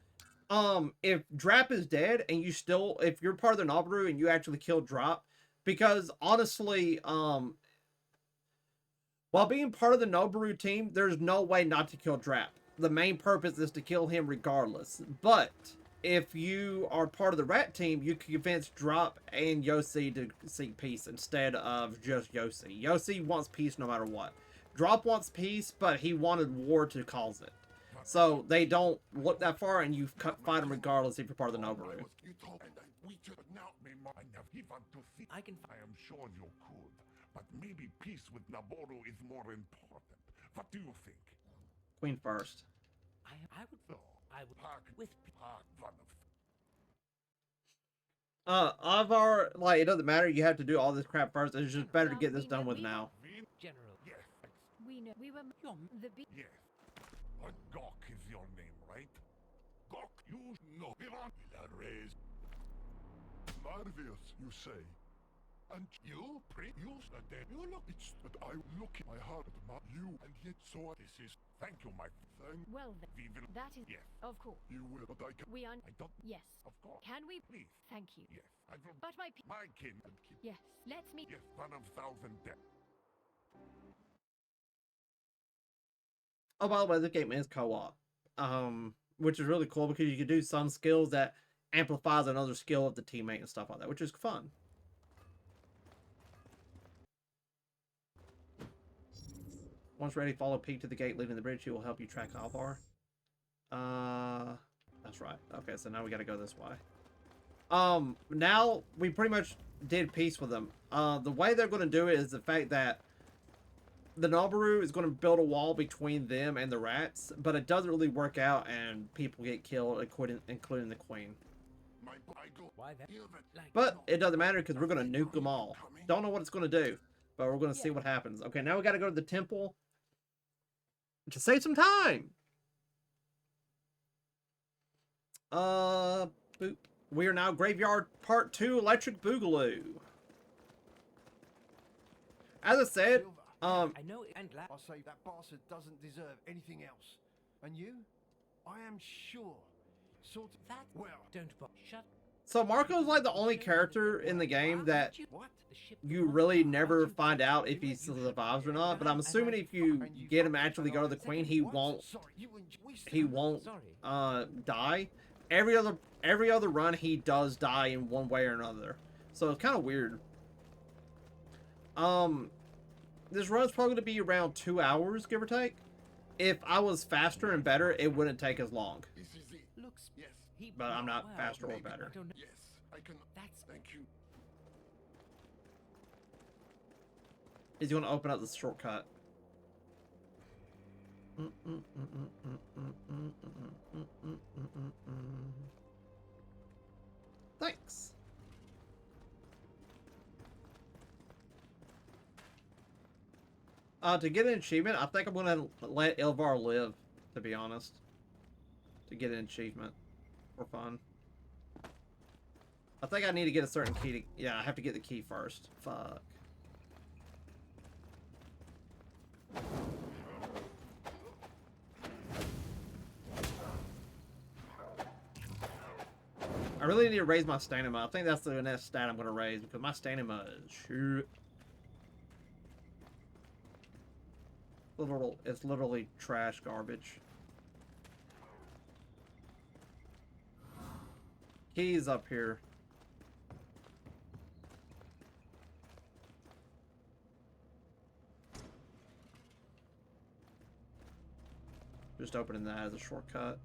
If Drap is dead, and you still, if you're part of the Nobaru and you actually kill Drap, because honestly, while being part of the Nobaru team, there's no way not to kill Drap. The main purpose is to kill him regardless. But if you are part of the Rat team, you can convince Drop and Yossi to seek peace instead of just Yossi. Yossi wants peace no matter what. Drop wants peace, but he wanted war to cause it. So they don't look that far, and you fight them regardless if you're part of the Nobaru. I can. I am sure you could, but maybe peace with Naboru is more important. What do you think? Queen first. I would. No. I would. Park With. Park one of Avar, like, it doesn't matter. You have to do all this crap first. It's just better to get this done with now. General. Yes. We know. We were. The. Yes. What Gok is your name, right? Gok, you know. Raise. Marvelous, you say. And you pray, you dead. You look, it's that I look in my heart at you, and yet so this is. Thank you, my friend. Well, then, We will. that is. Yes. Of course. You will, but I can. We are. I don't. Yes. Of course. Can we? Please. Thank you. Yes. I will. But my. My kin and keep. Yes. Let's meet. Yes. 1,000 deaths. Oh, by the way, this game is co-op, which is really cool because you can do some skills that amplifies another skill of the teammate and stuff like that, which is fun. Once ready, follow Pete to the gate leading the bridge. He will help you track Alvar. That's right. Okay, so now we got to go this way. Now we pretty much did peace with them. The way they're going to do it is the fact that the Nobaru is going to build a wall between them and the rats, but it doesn't really work out, and people get killed, including the queen. Why that? But it doesn't matter because we're going to nuke them all. Don't know what it's going to do, but we're going to see what happens. Okay, now we got to go to the temple to save some time. Boop. We are now Graveyard Part 2 Electric Boogaloo. As I said, I know, and I say that bastard doesn't deserve anything else. And you? I am sure. Sort of. that. Well, Don't shut. so Marco's like the only character in the game that what? The ship. you really never find out if he survives or not. But I'm assuming if you get him actually go to the Queen, he won't Sorry, we he won't Sorry. die. Every other run he does die in one way or another. So it's kind of weird. This run's probably going to be around 2 hours, give or take. If I was faster and better, it wouldn't take as long. This is it. Looks. Yes. He. But I'm not well, faster or maybe. better. I don't know. Yes. I can. That's. Thank you. He's going to open up the shortcut. Thanks. To get an achievement, I think I'm gonna let Ilvar live, to be honest. To get an achievement. For fun. I think I need to get a certain key to... Yeah, I have to get the key first. Fuck. I really need to raise my stamina. I think that's the next stat I'm gonna raise, because my stamina is shit. It's literally trash garbage. Keys up here. Just opening that as a shortcut.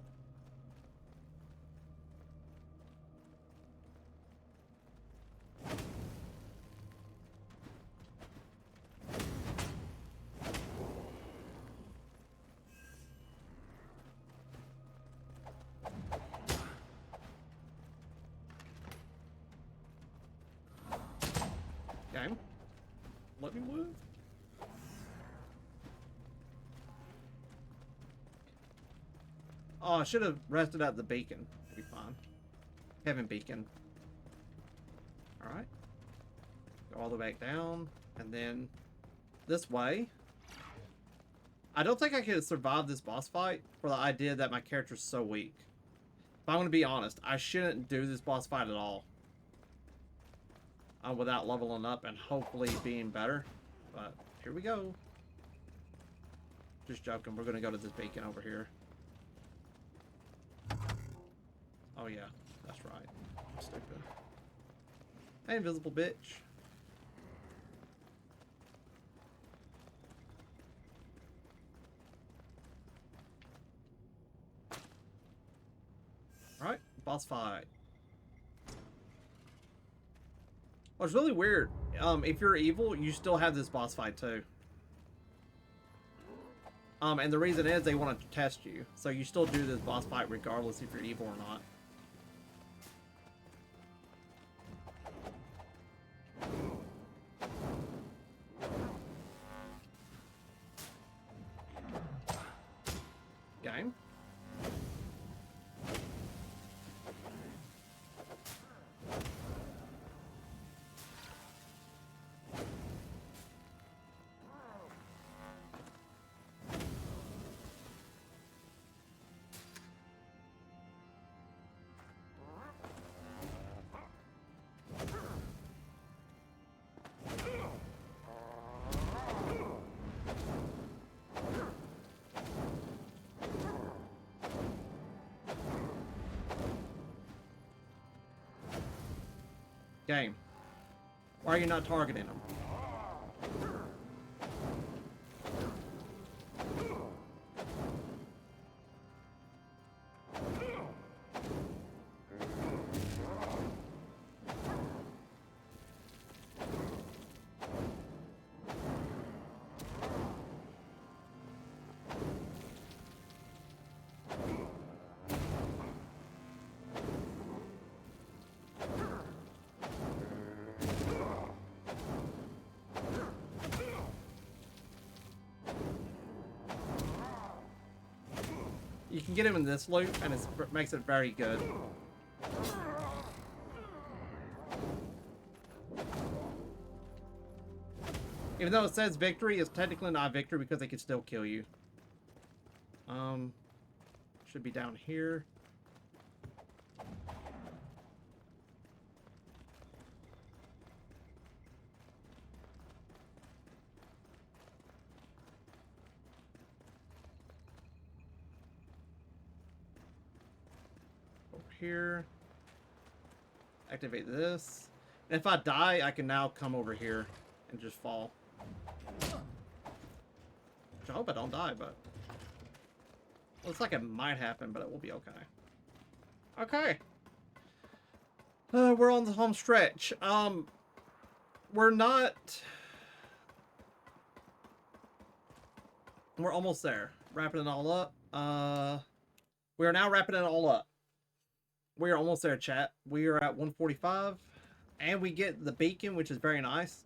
Game. Let me move. Oh, I should have rested at the beacon. It'll be fine. Heaven beacon. Alright. Go all the way back down. And then this way. I don't think I could survive this boss fight for the idea that my character's so weak. If I'm going to be honest, I shouldn't do this boss fight at all. Without leveling up and hopefully being better. But here we go. Just joking. We're going to go to this beacon over here. Oh yeah, that's right. I'm stupid. Hey, invisible bitch. Alright, boss fight. Well, it's really weird. If you're evil, you still have this boss fight too. And the reason is they want to test you. So you still do this boss fight regardless if you're evil or not. Game. Game. Why are you not targeting them? You can get him in this loop, and it makes it very good. Even though it says victory, it's technically not victory because they can still kill you. Should be down here. Over here. Activate this. And if I die, I can now come over here and just fall. Which I hope I don't die, but... Looks like it might happen, but it will be okay. Okay. We're on the home stretch. We're not... We're almost there. Wrapping it all up. We are now wrapping it all up. We are almost there, chat. We are at 145. And we get the beacon, which is very nice.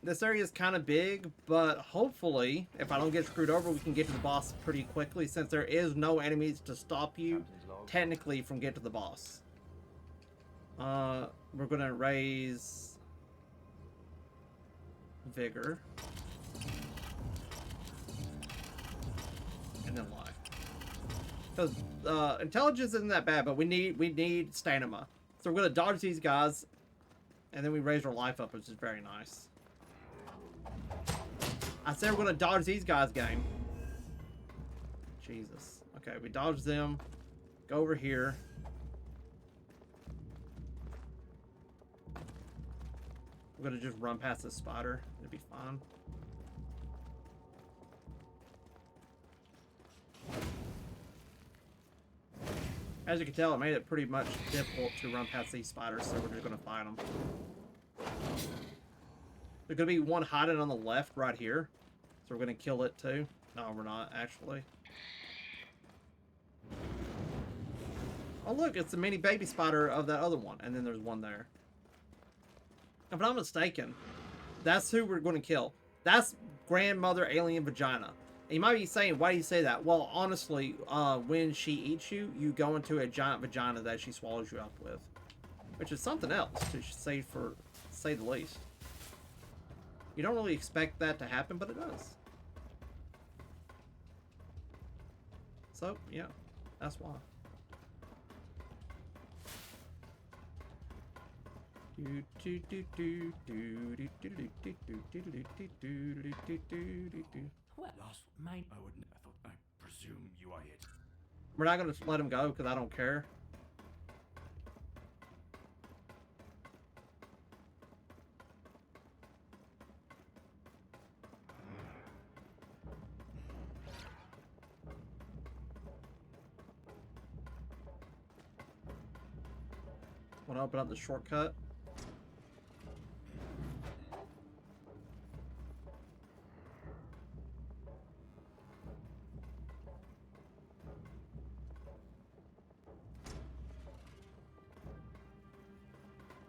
This area is kind of big, but hopefully, if I don't get screwed over, we can get to the boss pretty quickly, since there is no enemies to stop you, technically, from getting to the boss. We're going to raise vigor. And then life. Because intelligence isn't that bad, but we need stamina. So we're going to dodge these guys, and then we raise our life up, which is very nice. I said we're going to dodge these guys, game. Jesus. Okay, we dodge them. Go over here. We're going to just run past this spider. It'll be fine. As you can tell, it made it pretty much difficult to run past these spiders, so we're just going to fight them. There's going to be one hiding on the left right here. So we're going to kill it too. No, we're not, actually. Oh, look, it's the mini baby spider of that other one. And then there's one there. If I'm not mistaken, that's who we're going to kill. That's Grandmother Alien Vagina. And you might be saying, why do you say that? Well, honestly, when she eats you, you go into a giant vagina that she swallows you up with. Which is something else, to say the least. You don't really expect that to happen, but it does. So, yeah, that's why. Well, last mine. I presume you are it. We're not going to let him go because I don't care. Want to open up the shortcut?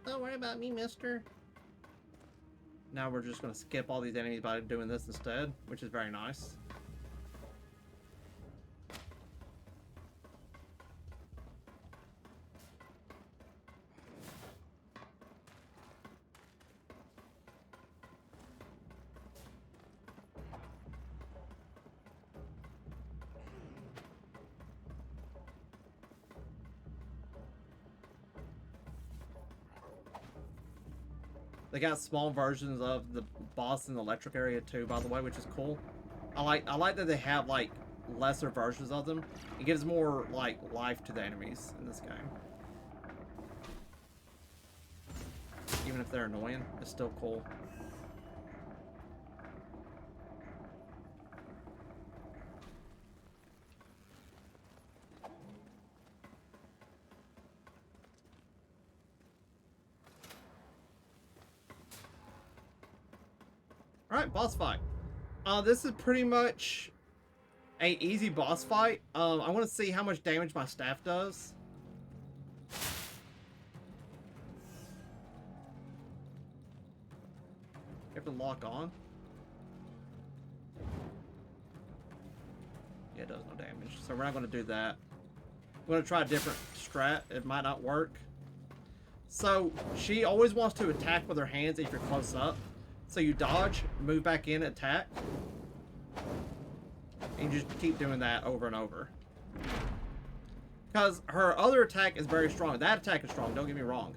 Don't worry about me, mister. Now we're just going to skip all these enemies by doing this instead, which is very nice. They got small versions of the boss in the electric area too, by the way, which is cool. I like that they have like lesser versions of them. It gives more like life to the enemies in this game. Even if they're annoying, it's still cool. Alright, boss fight. This is pretty much a easy boss fight. I want to see how much damage my staff does. You have to lock on. Yeah, it does no damage. So we're not going to do that. We're going to try a different strat. It might not work. So she always wants to attack with her hands if you're close up. So you dodge, move back in, attack. And you just keep doing that over and over. Because her other attack is very strong. That attack is strong, don't get me wrong.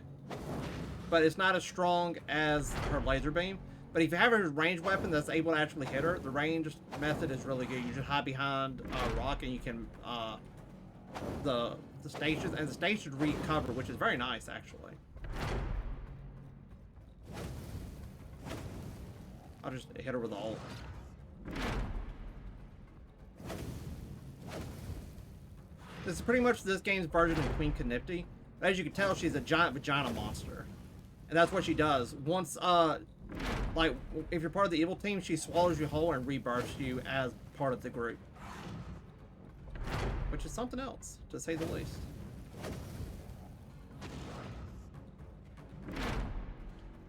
But it's not as strong as her laser beam. But if you have a ranged weapon that's able to actually hit her, the ranged method is really good. You just hide behind a rock and you can, the stations, and the stations recover, which is very nice, actually. I'll just hit her with the ult. This is pretty much this game's version of Queen Canipti. As you can tell, she's a giant vagina monster. And that's what she does. Once, like, if you're part of the evil team, she swallows you whole and rebirths you as part of the group. Which is something else, to say the least.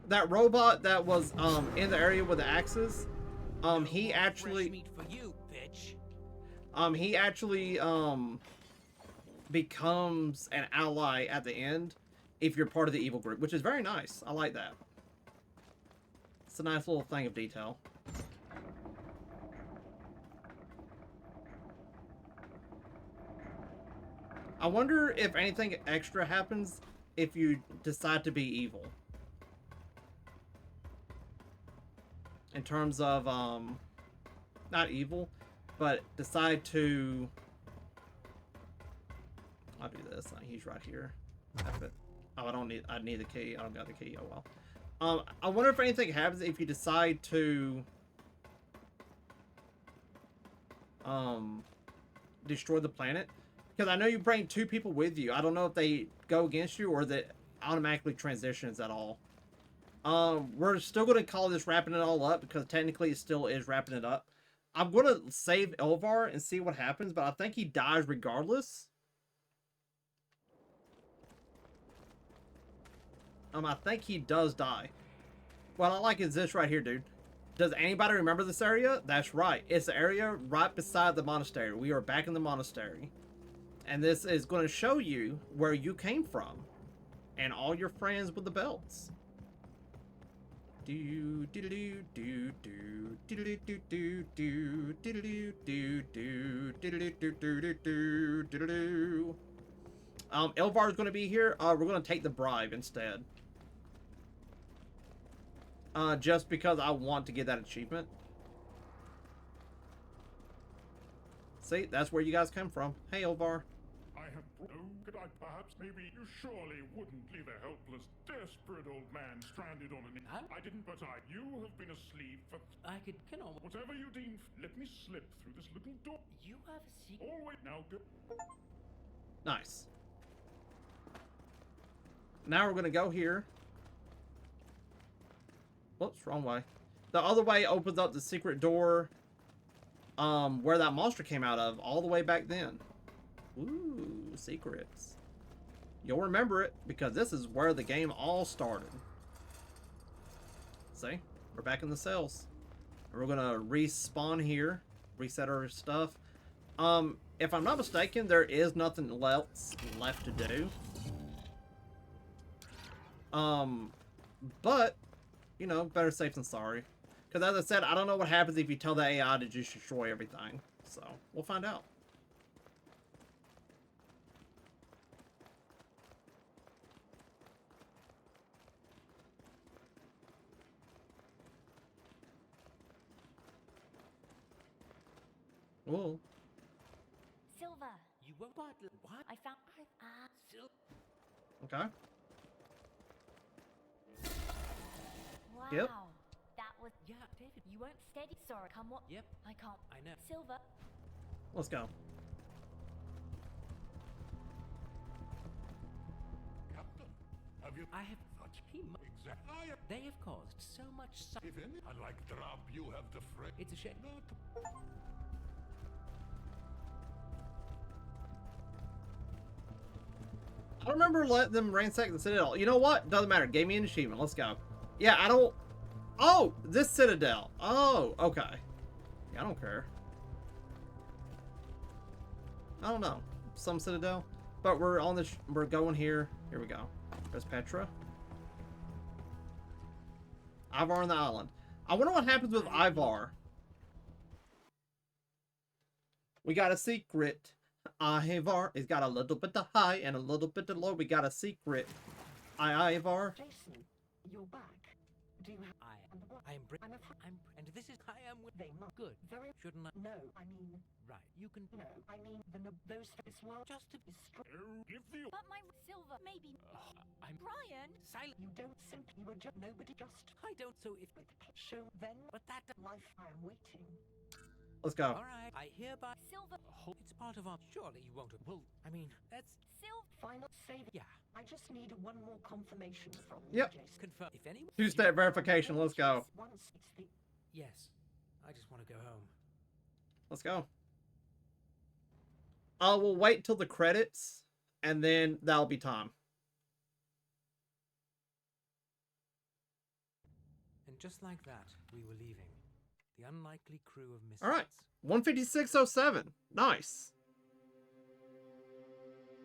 That robot that was, in the area with the axes, he actually... he actually, becomes an ally at the end if you're part of the evil group, which is very nice. I like that. It's a nice little thing of detail. I wonder if anything extra happens if you decide to be evil. In terms of, not evil, but decide to... I'll do this. He's right here. Oh, I need the key. I don't got the key. Oh well. I wonder if anything happens if you decide to destroy the planet. Because I know you bring 2 people with you. I don't know if they go against you or that automatically transitions at all. We're still going to call this wrapping it all up because technically it still is wrapping it up. I'm going to save Elvar and see what happens, but I think he dies regardless. I think he does die. What I like is this right here, dude. Does anybody remember this area? That's right. It's the area right beside the monastery. We are back in the monastery. And this is going to show you where you came from. And all your friends with the belts. Elvar is going to be here. We're going to take the bribe instead. Just because I want to get that achievement. See, that's where you guys come from. Hey, Elvar. Could I perhaps, maybe you surely wouldn't leave a helpless, desperate old man stranded on an... I didn't, but you have been asleep for... I could, Whatever you deem, let me slip through this little door. You have a secret. Always now go... Nice. Now we're gonna go here. Whoops, wrong way. The other way opens up the secret door, where that monster came out of, all the way back then. Ooh, secrets. You'll remember it, because this is where the game all started. See? We're back in the cells. And we're gonna respawn here. Reset our stuff. If I'm not mistaken, there is nothing else left to do. But, you know, better safe than sorry. Because as I said, I don't know what happens if you tell the AI to just destroy everything. So, we'll find out. Whoa. Silver, You won't bottle. What? I found... Okay. Wow. Yep. That was... Yeah, David. You weren't steady. Sorry, come what? Yep. I can't... I know. Silver. Let's go. Captain, have you... I have... Exactly. They have caused so much If any... Unlike Drab, you have the friend... It's a shame. Not... I don't remember letting them ransack the Citadel. You know what? Doesn't matter. Gave me an achievement. Let's go. Yeah, I don't... Oh! This Citadel. Oh, okay. Yeah, I don't care. I don't know. Some citadel. But we're on this. We're going here. Here we go. There's Petra. Ivar on the island. I wonder what happens with Ivar. We got a secret. Ivar. He's got a little bit of high and a little bit of low. We got a secret. Ivar. Jason, you're back. Do you have... and this is I am with They must... good. Very... Shouldn't I? No, I mean... Right, you can. No, I mean those this world Just to is Give the But my silver, maybe. I'm Brian! silent. You don't simply... You were just... Nobody just... I don't. So if With the show then... but that Life, I am waiting. Let's go. all right. I hereby. Silver, It's part of our. Surely you won't. Well, I mean, that's silver. Final save. yeah. I just need one more confirmation from you, Yep. Jason. Confirm. If anyone. Two-step verification. Let's go. Once it's the... Yes. I just want to go home. Let's go. We'll wait till the credits, and then that'll be time. And just like that, we were leaving. The unlikely crew of misfits. All right. 156.07. Nice.